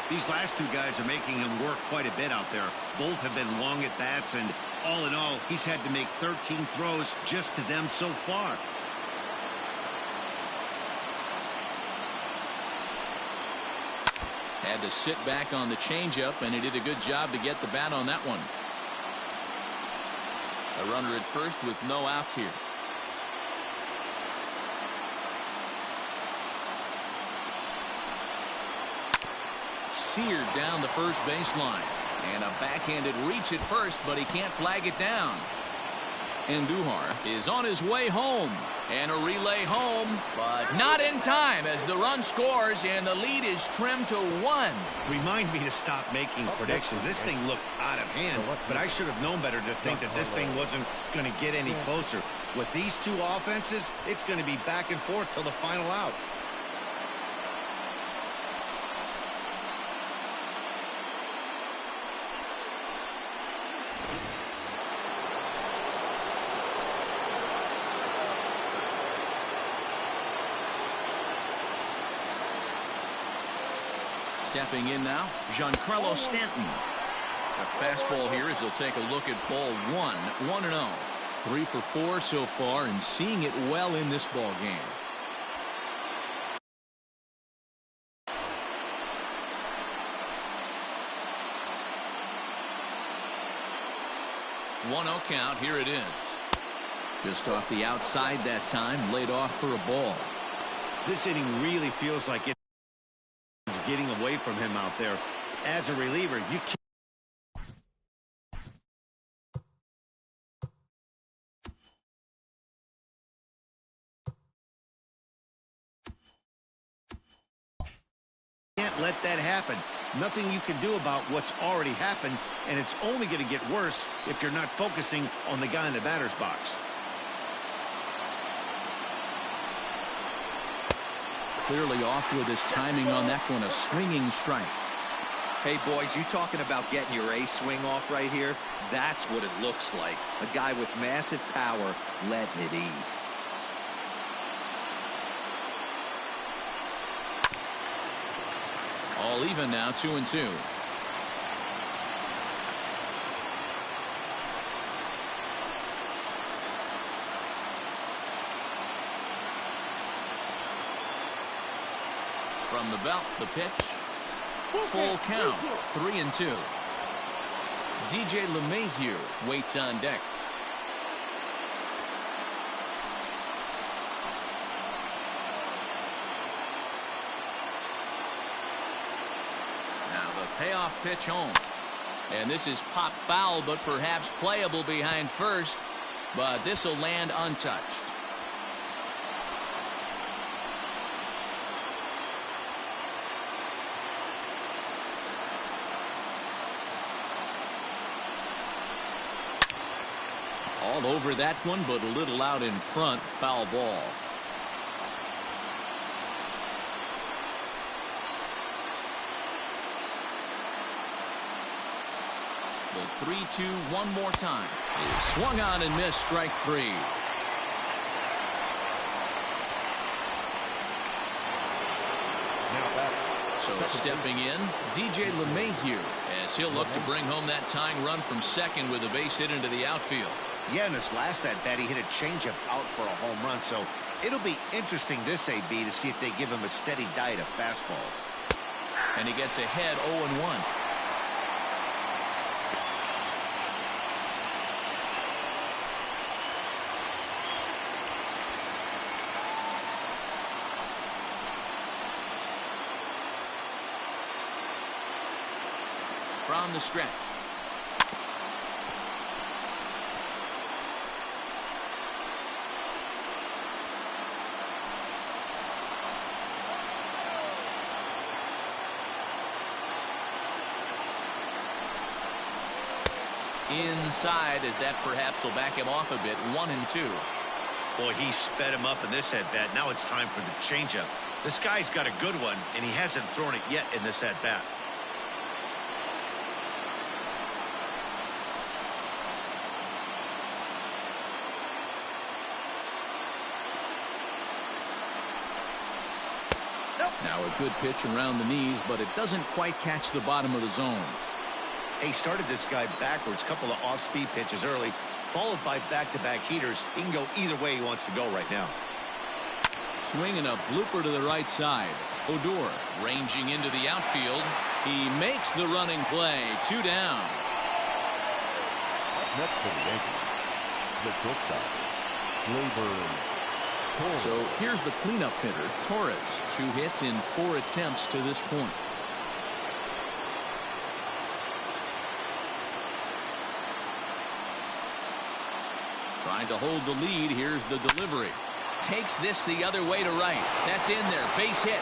These last 2 guys are making him work quite a bit out there. Both have been long at bats, and all in all, he's had to make 13 throws just to them so far. Had to sit back on the changeup, and he did a good job to get the bat on that one. A runner at first with no outs here. Seared down the first baseline, and a backhanded reach at first, but he can't flag it down. Andujar is on his way home, and a relay home, but not in time as the run scores and the lead is trimmed to 1. Remind me to stop making predictions. This thing looked out of hand, but I should have known better to think that this thing wasn't going to get any closer. With these 2 offenses, it's going to be back and forth till the final out. Stepping in now, Giancarlo Stanton. A fastball here as they'll take a look at ball 1, 1-0. 3 for 4 so far and seeing it well in this ball game. One 0 count. Here it is. Just off the outside that time, laid off for a ball. This inning really feels like it's getting away from him out there. As a reliever, you can't let that happen. Nothing you can do about what's already happened, and it's only going to get worse if you're not focusing on the guy in the batter's box. Clearly off with his timing on that one, a swinging strike. Hey, boys, you talking about getting your ace swing off right here? That's what it looks like. A guy with massive power letting it eat. All even now, 2-2. From the belt, the pitch. Full count, 3-2. DJ LeMahieu waits on deck. Now the payoff pitch home. And this is pop foul, but perhaps playable behind first. But this will land untouched. All over that one, but a little out in front. Foul ball. The 3-2 one more time. He swung on and missed, strike three. So stepping in, DJ LeMahieu, as he'll look to bring home that tying run from second with a base hit into the outfield. Yeah, in his last at-bat, he hit a changeup out for a home run, so it'll be interesting this AB to see if they give him a steady diet of fastballs. And he gets ahead 0-1. From the stretch. Inside, as that perhaps will back him off a bit. 1-2. Boy, he sped him up in this at-bat. Now it's time for the changeup. This guy's got a good one, and he hasn't thrown it yet in this at-bat. Now a good pitch around the knees, but it doesn't quite catch the bottom of the zone. He started this guy backwards, couple of off-speed pitches early, followed by back-to-back heaters. He can go either way he wants to go right now. Swinging a blooper to the right side. Odor ranging into the outfield. He makes the running play. 2 down. Next to the Yankees, the shortstop, Labor. So here's the cleanup hitter, Torres. 2 hits in 4 attempts to this point. Trying to hold the lead. Here's the delivery. Takes this the other way to right. That's in there. Base hit.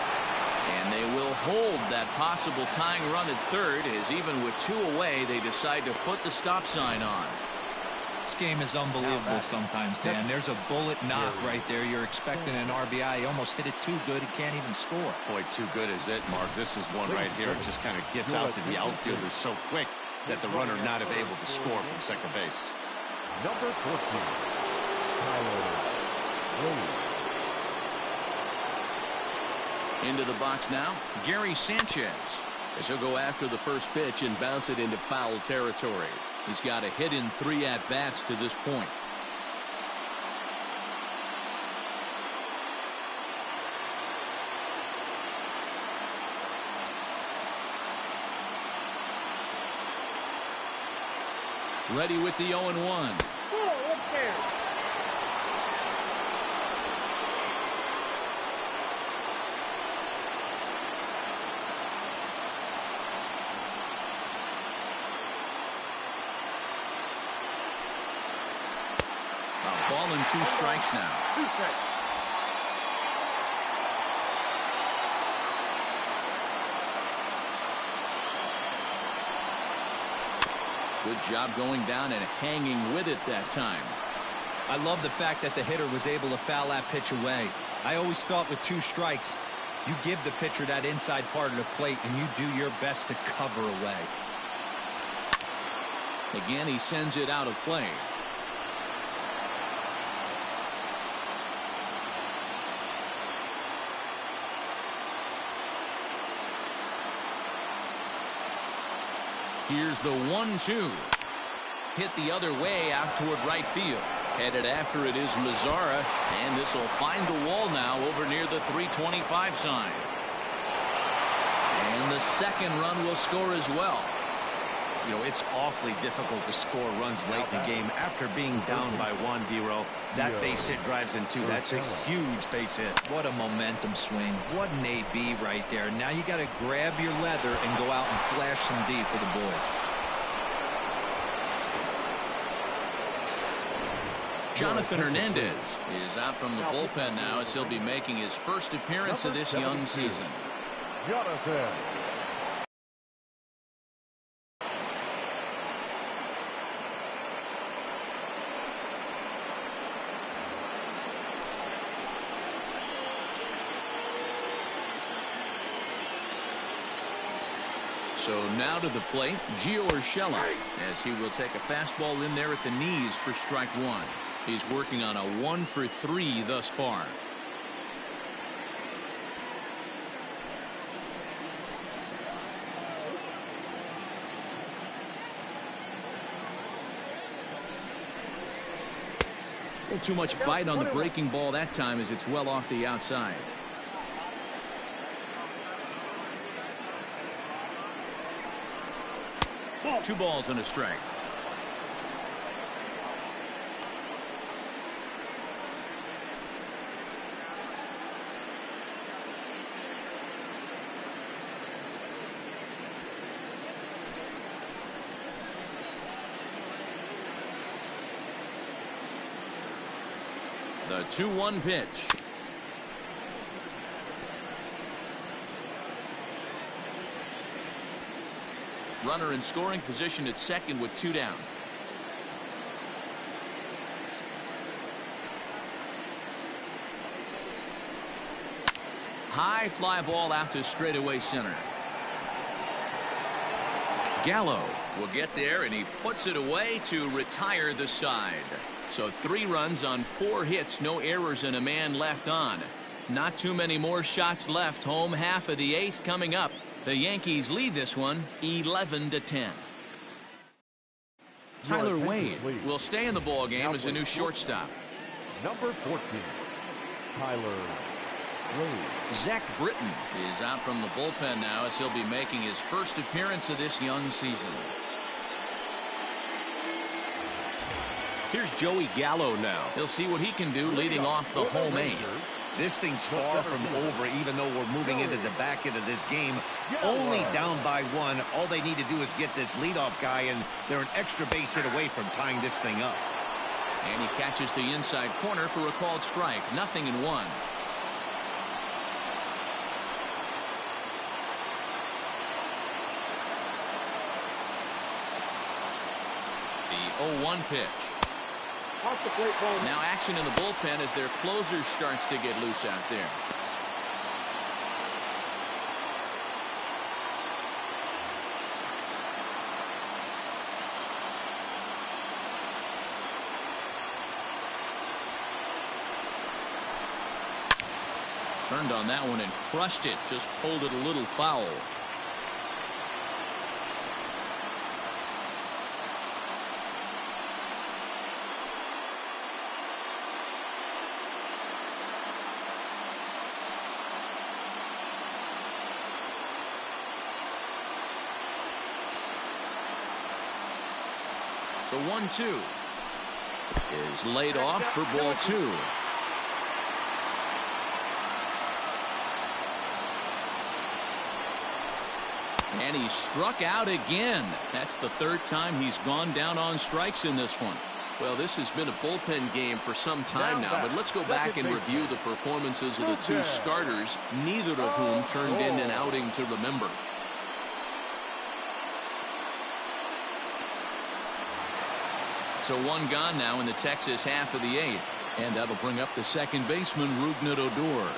And they will hold that possible tying run at third, as even with 2 away, they decide to put the stop sign on. This game is unbelievable sometimes, Dan. There's a bullet knock right there. You're expecting an RBI. He almost hit it too good. He can't even score. Boy, too good is it, Mark. This is one right here. It just kind of gets out to the outfielders so quick that the runner not able to score from second base. Number 14, Tyler Williams. Into the box now, Gary Sanchez, as he'll go after the first pitch and bounce it into foul territory. He's got a hit in 3 at-bats to this point. Ready with the 0-1. Ball and 2 strikes now. 2 strikes. Good job going down and hanging with it that time. I love the fact that the hitter was able to foul that pitch away. I always thought with 2 strikes, you give the pitcher that inside part of the plate and you do your best to cover away. Again, he sends it out of play. Here's the 1-2. Hit the other way out toward right field. Headed after it is Mazzara, and this will find the wall now over near the 325 sign. And the second run will score as well. You know, it's awfully difficult to score runs late in the game after being down by 1, D-Row. That base hit drives in 2. That's a huge base hit. What a momentum swing. What an AB right there. Now you got to grab your leather and go out and flash some D for the boys. Jonathan Hernandez is out from the bullpen now as he'll be making his first appearance of this young season. Jonathan. So now to the plate, Gio Urshela, as he will take a fastball in there at the knees for strike 1. He's working on a 1 for 3 thus far. A little too much bite on the breaking ball that time as it's well off the outside. Two balls and a strike. The 2-1 pitch. Runner in scoring position at second with 2 down. High fly ball out to straightaway center. Gallo will get there and he puts it away to retire the side. So 3 runs on 4 hits, no errors and a man left on. Not too many more shots left. Home half of the 8th coming up. The Yankees lead this one 11-10. Tyler Wade will stay in the ball game as a new shortstop. Number 14, Tyler Wade. Zach Britton is out from the bullpen now as he'll be making his first appearance of this young season. Here's Joey Gallo now. He'll see what he can do leading off the home 8. This thing's far from over, even though we're moving into the back end of this game. Only down by 1. All they need to do is get this leadoff guy, and they're an extra base hit away from tying this thing up. And he catches the inside corner for a called strike. 0-1. The 0-1 pitch. Off the plate ball. Now action in the bullpen as their closer starts to get loose out there. Turned on that one and crushed it. Just pulled it a little foul. The 1-2 is laid off for ball 2. And he struck out again. That's the 3rd time he's gone down on strikes in this one. Well, this has been a bullpen game for some time now, but let's go back and review the performances of the two starters, neither of whom turned in an outing to remember. So one gone now in the Texas half of the 8th, and that'll bring up the second baseman, Rougned Odor.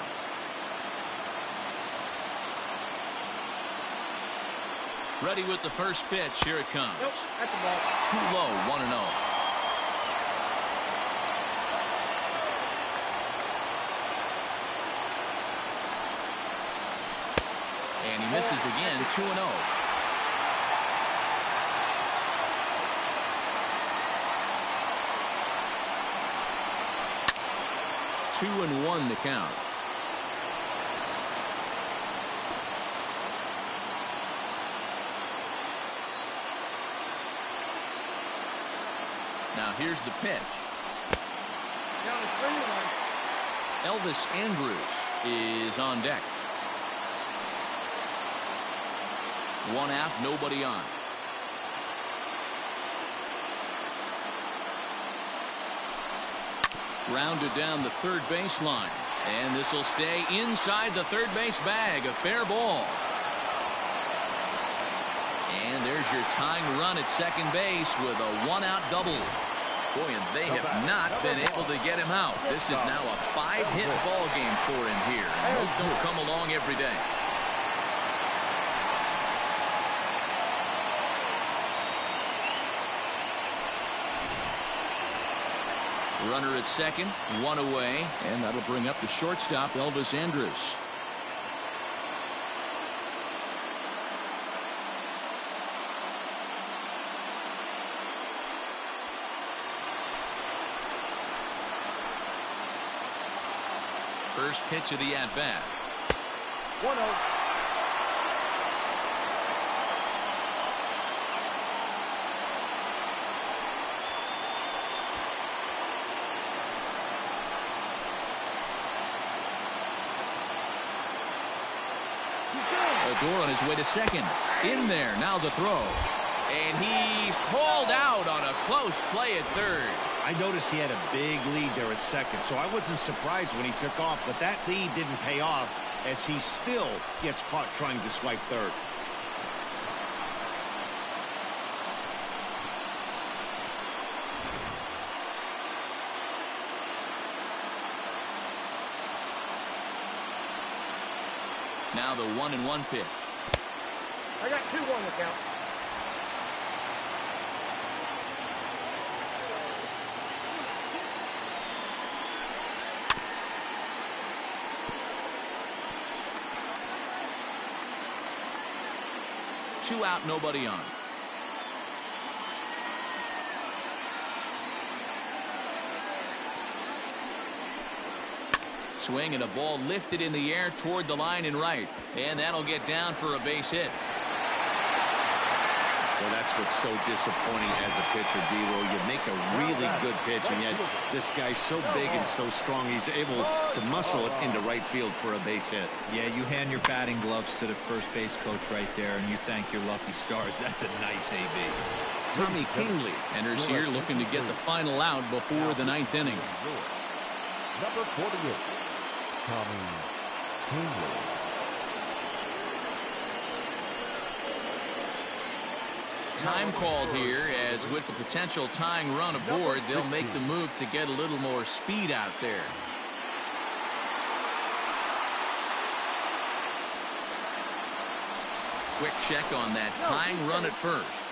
Ready with the first pitch. Here it comes. Nope, that's the ball. Too low, 1-0. And he misses again, 2-0. Two and one the count. Now here's the pitch. Down to 3-1. Elvis Andrus is on deck. One out, nobody on. Grounded down the third baseline. And this will stay inside the third base bag. A fair ball. And there's your tying run at second base with a one-out double. Boy, and they have not been able to get him out. This is now a 5-hit ball game for him here. And those don't come along every day. Runner at second, one away, and that'll bring up the shortstop, Elvis Andrus. First pitch of the at-bat. 1-0. Odor on his way to second. In there, now the throw. And he's called out on a close play at third. I noticed he had a big lead there at second, so I wasn't surprised when he took off, but that lead didn't pay off as he still gets caught trying to swipe third. Now the 1-1 pitch. I got 2-1 to count. Two out, nobody on. Swing and a ball lifted in the air toward the line and right. And that'll get down for a base hit. Well, that's what's so disappointing as a pitcher, D-Roll. You make a really good pitch, and yet this guy's so big and so strong, he's able to muscle it into right field for a base hit. Yeah, you hand your batting gloves to the first base coach right there, and you thank your lucky stars. That's a nice AB. Tommy Kingley enters here looking to get the final out before the 9th inning. Number 48, Tommy Kingley. Time called here, as with the potential tying run aboard, they'll make the move to get a little more speed out there. Quick check on that tying run at first.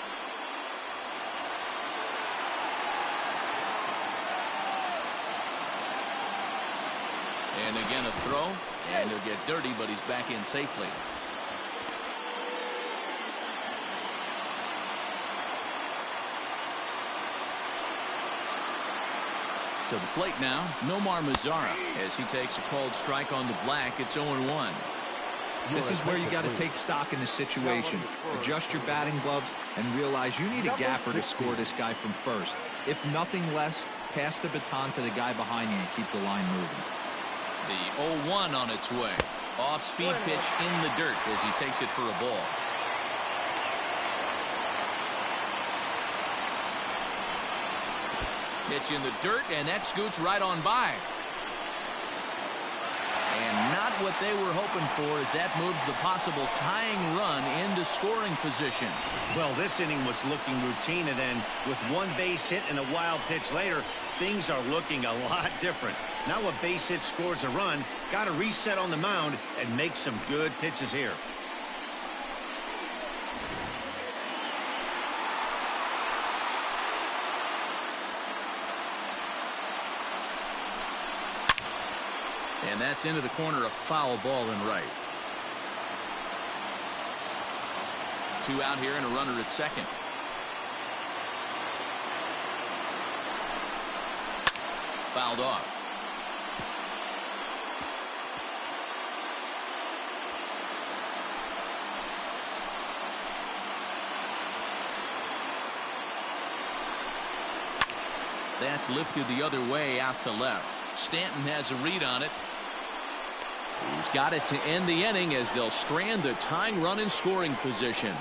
And again a throw, and he'll get dirty, but he's back in safely. To the plate now, Nomar Mazara, as he takes a called strike on the black. It's 0-1. This is where you got to take stock in the situation. Adjust your batting gloves and realize you need a gapper to score this guy from first. If nothing less, pass the baton to the guy behind you and keep the line moving. The 0-1 on its way. Off-speed pitch in the dirt as he takes it for a ball. Pitch in the dirt, and that scoots right on by. And not what they were hoping for, as that moves the possible tying run into scoring position. Well, this inning was looking routine, and then with one base hit and a wild pitch later, things are looking a lot different. Now a base hit scores a run, got to reset on the mound and make some good pitches here. And that's into the corner, a foul ball and right. 2 out here and a runner at second. Fouled off. That's lifted the other way out to left. Stanton has a read on it. He's got it to end the inning as they'll strand the tying run in scoring position.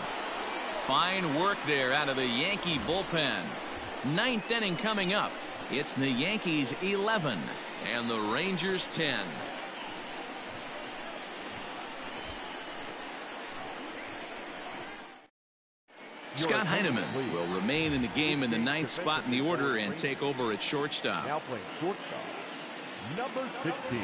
Fine work there out of the Yankee bullpen. 9th inning coming up. It's the Yankees 11 and the Rangers 10. Scott Heineman will remain in the game in the 9th spot in the order and take over at shortstop. Now playing shortstop, number 16.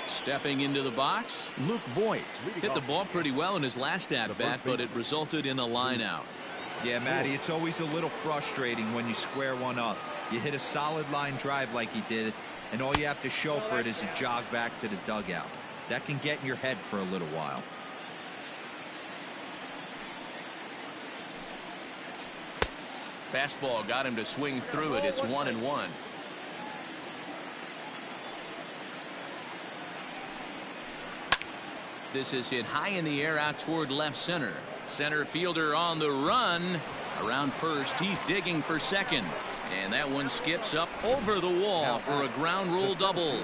Stepping into the box, Luke Voigt hit the ball pretty well in his last at-bat, but it resulted in a line-out. Yeah, Matty, it's always a little frustrating when you square one up. You hit a solid line drive like he did, and all you have to show for it is a jog back to the dugout. That can get in your head for a little while. Fastball got him to swing through it. It's 1-1. This is hit high in the air out toward left center. Center fielder on the run. Around first, he's digging for second. And that one skips up over the wall for a ground rule double.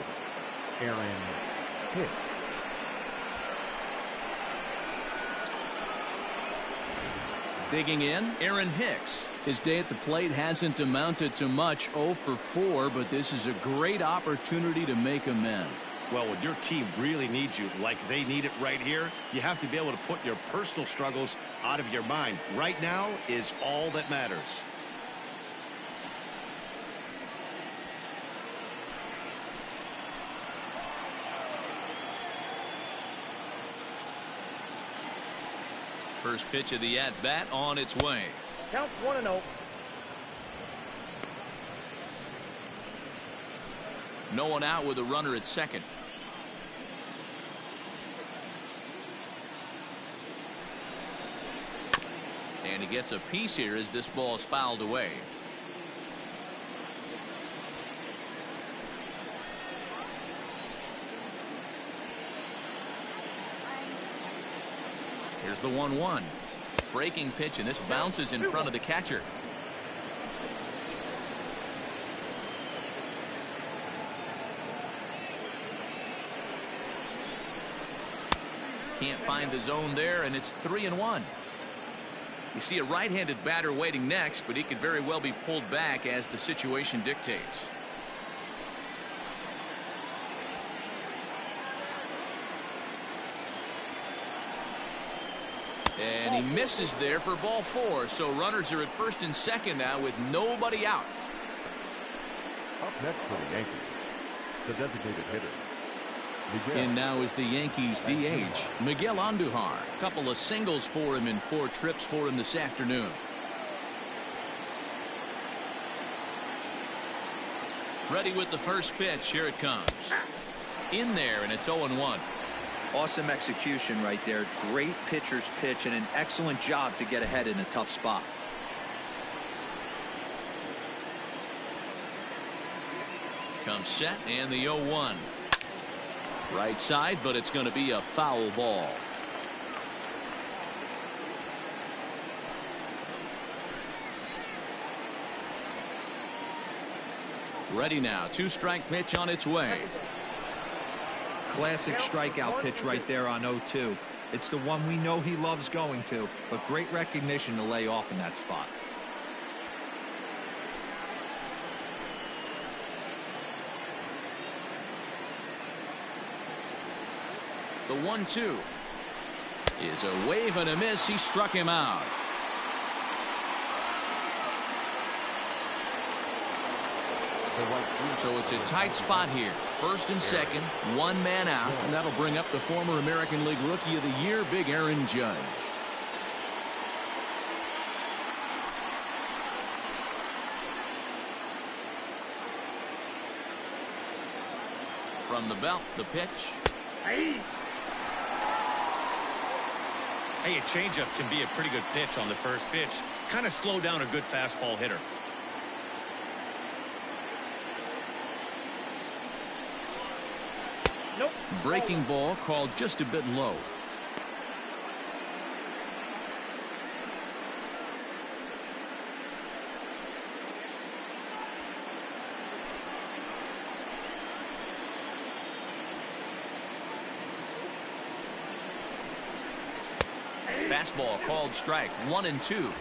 Aaron Hicks. Digging in, Aaron Hicks. His day at the plate hasn't amounted to much, 0 for 4, but this is a great opportunity to make amends. Well, when your team really needs you like they need it right here, you have to be able to put your personal struggles out of your mind. Right now is all that matters. First pitch of the at-bat on its way. Counts 1-0. No one out with a runner at second. And he gets a piece here as this ball is fouled away. Here's the 1-1. Breaking pitch, and this bounces in front of the catcher. Can't find the zone there, and it's 3-1. You see a right-handed batter waiting next, but he could very well be pulled back as the situation dictates. And he misses there for ball 4, so runners are at first and second now with nobody out. Up next for the Yankees, the designated hitter. And now is the Yankees DH, Miguel Andujar. A couple of singles for him in 4 trips for him this afternoon. Ready with the first pitch. Here it comes. In there, and it's 0-1. Awesome execution right there. Great pitcher's pitch and an excellent job to get ahead in a tough spot. Comes set, and the 0-1. Right side, but it's going to be a foul ball. Ready now. 2-strike pitch on its way. Classic strikeout pitch right there on 0-2. It's the one we know he loves going to, but great recognition to lay off in that spot. The 1-2 is a wave and a miss. He struck him out. So it's a tight spot here. First and second, one man out, and that'll bring up the former American League Rookie of the Year, Big Aaron Judge. From the belt, the pitch. Hey, a changeup can be a pretty good pitch on the first pitch. Kind of slow down a good fastball hitter. Nope. Breaking ball called just a bit low. Fastball called strike. 1-2.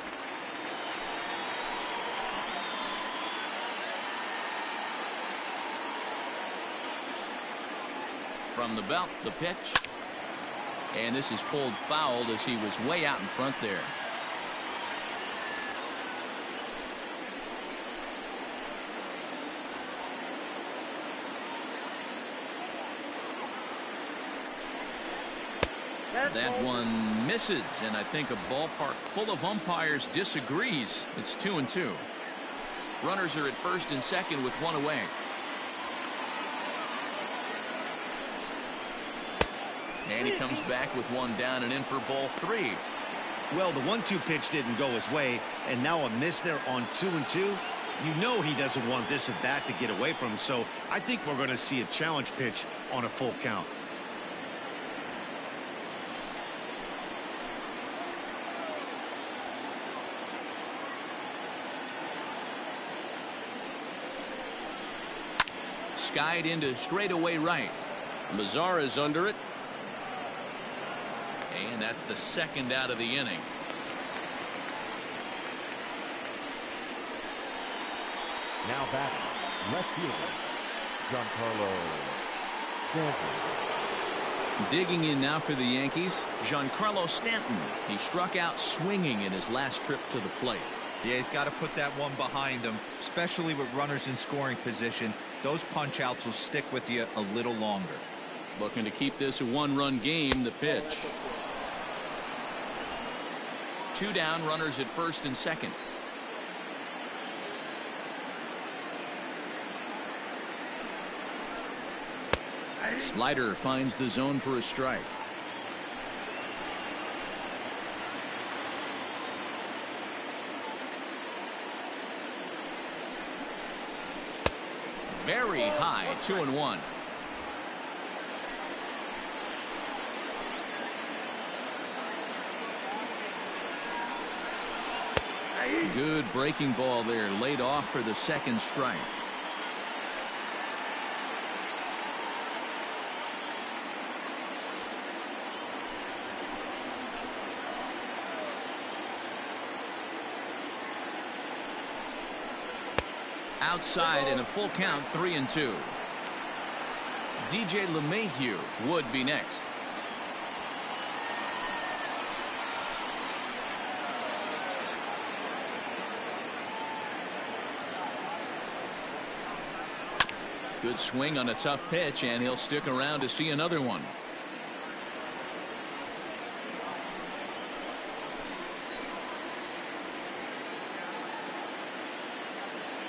From the belt, the pitch. And this is pulled foul as he was way out in front there. That one misses, and I think a ballpark full of umpires disagrees. It's 2-2. Runners are at first and second with one away. And he comes back with one down and in for ball 3. Well, the 1-2 pitch didn't go his way, and now a miss there on 2-2. You know he doesn't want this at bat to get away from him, so I think we're going to see a challenge pitch on a full count. Skied into straightaway right. Mazara's under it. And that's the second out of the inning. Now batting, left fielder, Giancarlo Stanton. Digging in now for the Yankees, Giancarlo Stanton. He struck out swinging in his last trip to the plate. Yeah, he's got to put that one behind him, especially with runners in scoring position. Those punch outs will stick with you a little longer. Looking to keep this a one-run game. The pitch. 2 down, runners at first and second. Slider finds the zone for a strike. Very high, 2-1. Good breaking ball there, laid off for the second strike. Outside and a full count, 3-2. DJ LeMahieu would be next. Good swing on a tough pitch, and he'll stick around to see another one.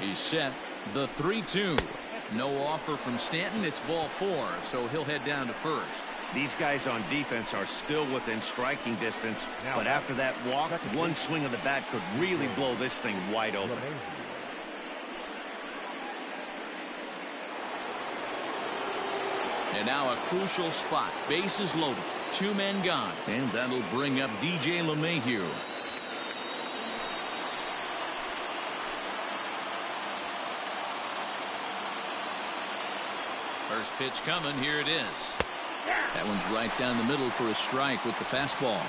He's set. The 3-2. No offer from Stanton. It's ball 4, so he'll head down to first. These guys on defense are still within striking distance, but after that walk, one swing of the bat could really blow this thing wide open. And now a crucial spot. Bases loaded. 2 men gone. And that'll bring up DJ LeMahieu. First pitch coming. Here it is. That one's right down the middle for a strike with the fastball.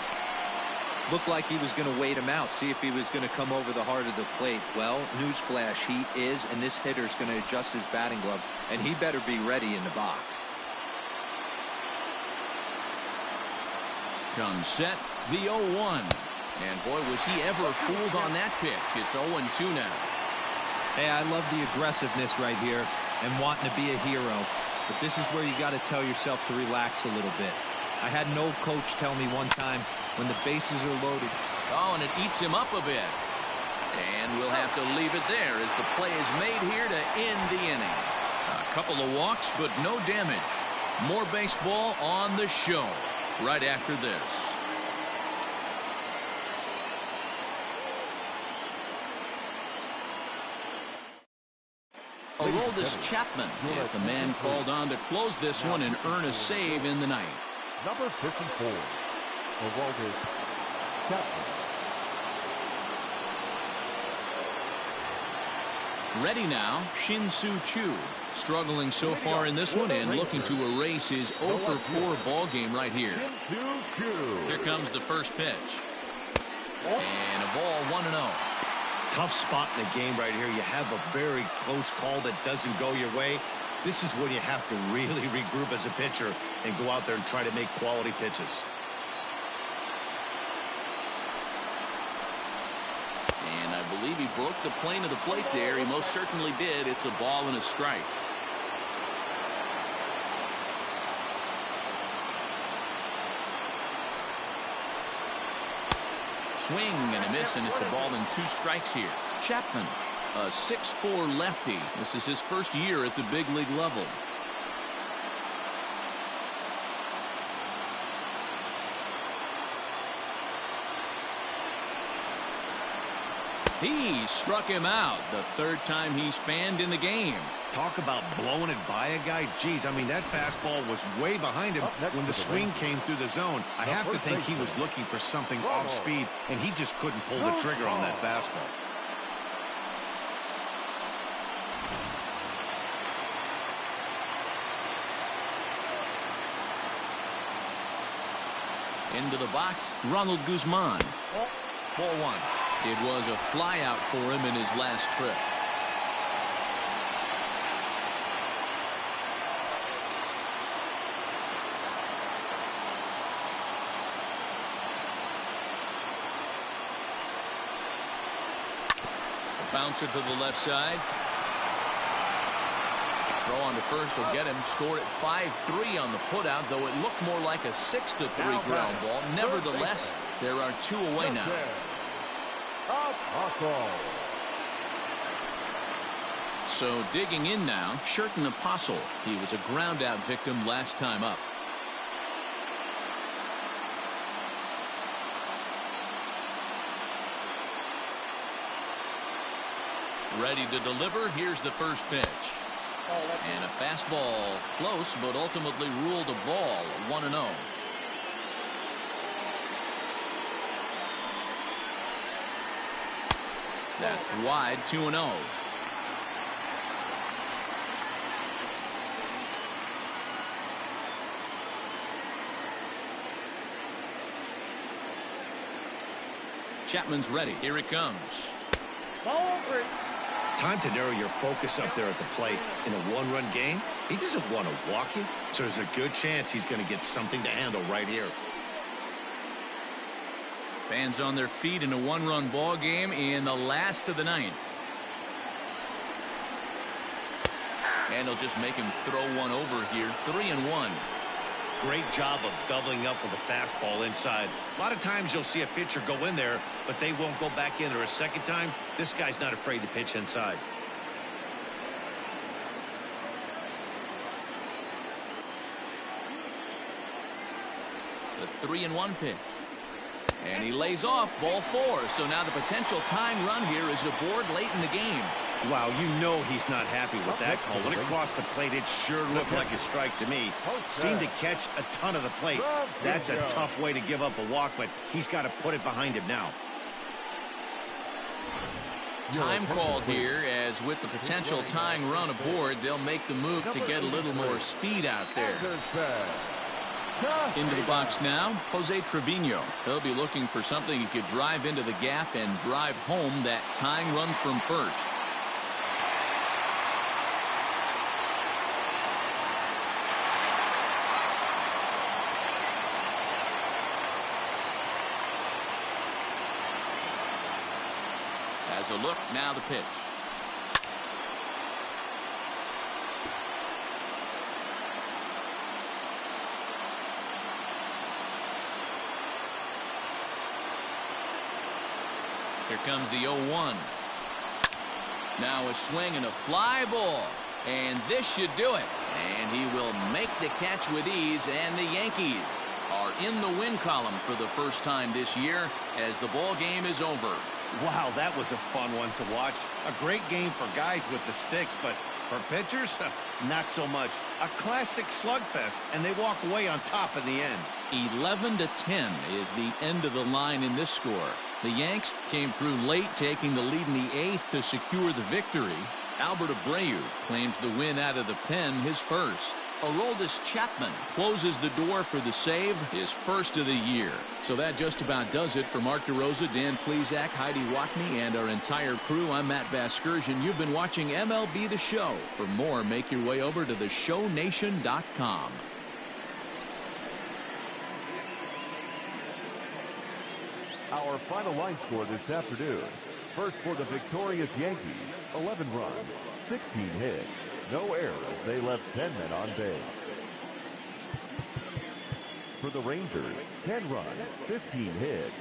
Looked like he was going to wait him out, see if he was going to come over the heart of the plate. Well, newsflash, he is, and this hitter's going to adjust his batting gloves, and he better be ready in the box. Comes set, the 0-1. And boy, was he ever fooled on that pitch. It's 0-2 now. Hey, I love the aggressiveness right here and wanting to be a hero. But this is where you got to tell yourself to relax a little bit. I had an old coach tell me one time, when the bases are loaded. Oh, and it eats him up a bit. And we'll have to leave it there as the play is made here to end the inning. A couple of walks, but no damage. More baseball on the show right after this. Aroldis Chapman is the man called on to close this one and earn a save in the ninth. Number 54, Aroldis Chapman. Ready now, Shin-Soo Choo. Struggling so far in this one and looking to erase his 0-4 ball game right here. Here comes the first pitch. And a ball 1-0. Tough spot in the game right here. You have a very close call that doesn't go your way. This is when you have to really regroup as a pitcher and go out there and try to make quality pitches. And I believe he broke the plane of the plate there. He most certainly did. It's a ball and a strike. Swing and a miss, and it's a ball and 2 strikes here. Chapman, a 6'4" lefty. This is his first year at the big league level. He struck him out. The third time he's fanned in the game. Talk about blowing it by a guy. Geez, I mean, that fastball was way behind him when the swing came through the zone. I have to think he was looking for something off speed, and he just couldn't pull the trigger on that fastball. Into the box, Ronald Guzman. Ball 1. It was a flyout for him in his last trip. A bouncer to the left side. Throw on to first will get him. Scored at 5-3 on the putout, though it looked more like a 6-3 ground ball. Nevertheless, there are 2 away now. So digging in now, Sherton Apostle. He was a ground out victim last time up. Ready to deliver. Here's the first pitch. And a fastball close, but ultimately ruled a ball. 1-0. That's wide. 2-0. Chapman's ready. Here it comes. Time to narrow your focus up there at the plate. In a 1-run game, he doesn't want to walk you, so there's a good chance he's going to get something to handle right here. Fans on their feet in a 1-run ball game in the last of the ninth. And he'll just make him throw one over here. 3-1. Great job of doubling up with a fastball inside. A lot of times you'll see a pitcher go in there, but they won't go back in there a second time. This guy's not afraid to pitch inside. The 3-1 pitch. And he lays off. Ball 4. So now the potential tying run here is aboard late in the game. Wow, you know he's not happy with that call. When it crossed the plate, it sure looked like a strike to me. Seemed to catch a ton of the plate. That's a tough way to give up a walk, but he's got to put it behind him now. Time called here, as with the potential tying run aboard, they'll make the move to get a little more speed out there. Into the box now, Jose Trevino. He'll be looking for something he could drive into the gap and drive home that tying run from first. Has a look, now the pitch. Here comes the 0-1. Now a swing and a fly ball. And this should do it. And he will make the catch with ease, and the Yankees are in the win column for the first time this year as the ball game is over. Wow, that was a fun one to watch. A great game for guys with the sticks, but for pitchers, not so much. A classic slugfest, and they walk away on top in the end. 11-10 is the end of the line in this score. The Yanks came through late, taking the lead in the 8th to secure the victory. Albert Abreu claims the win out of the pen, his first. Aroldis Chapman closes the door for the save, his first of the year. So that just about does it. For Mark DeRosa, Dan Plesac, Heidi Watney, and our entire crew, I'm Matt Vasgersian. You've been watching MLB The Show. For more, make your way over to theshownation.com. Our final line score this afternoon. First for the victorious Yankees, 11 runs, 16 hits, no errors. They left 10 men on base. For the Rangers, 10 runs, 15 hits,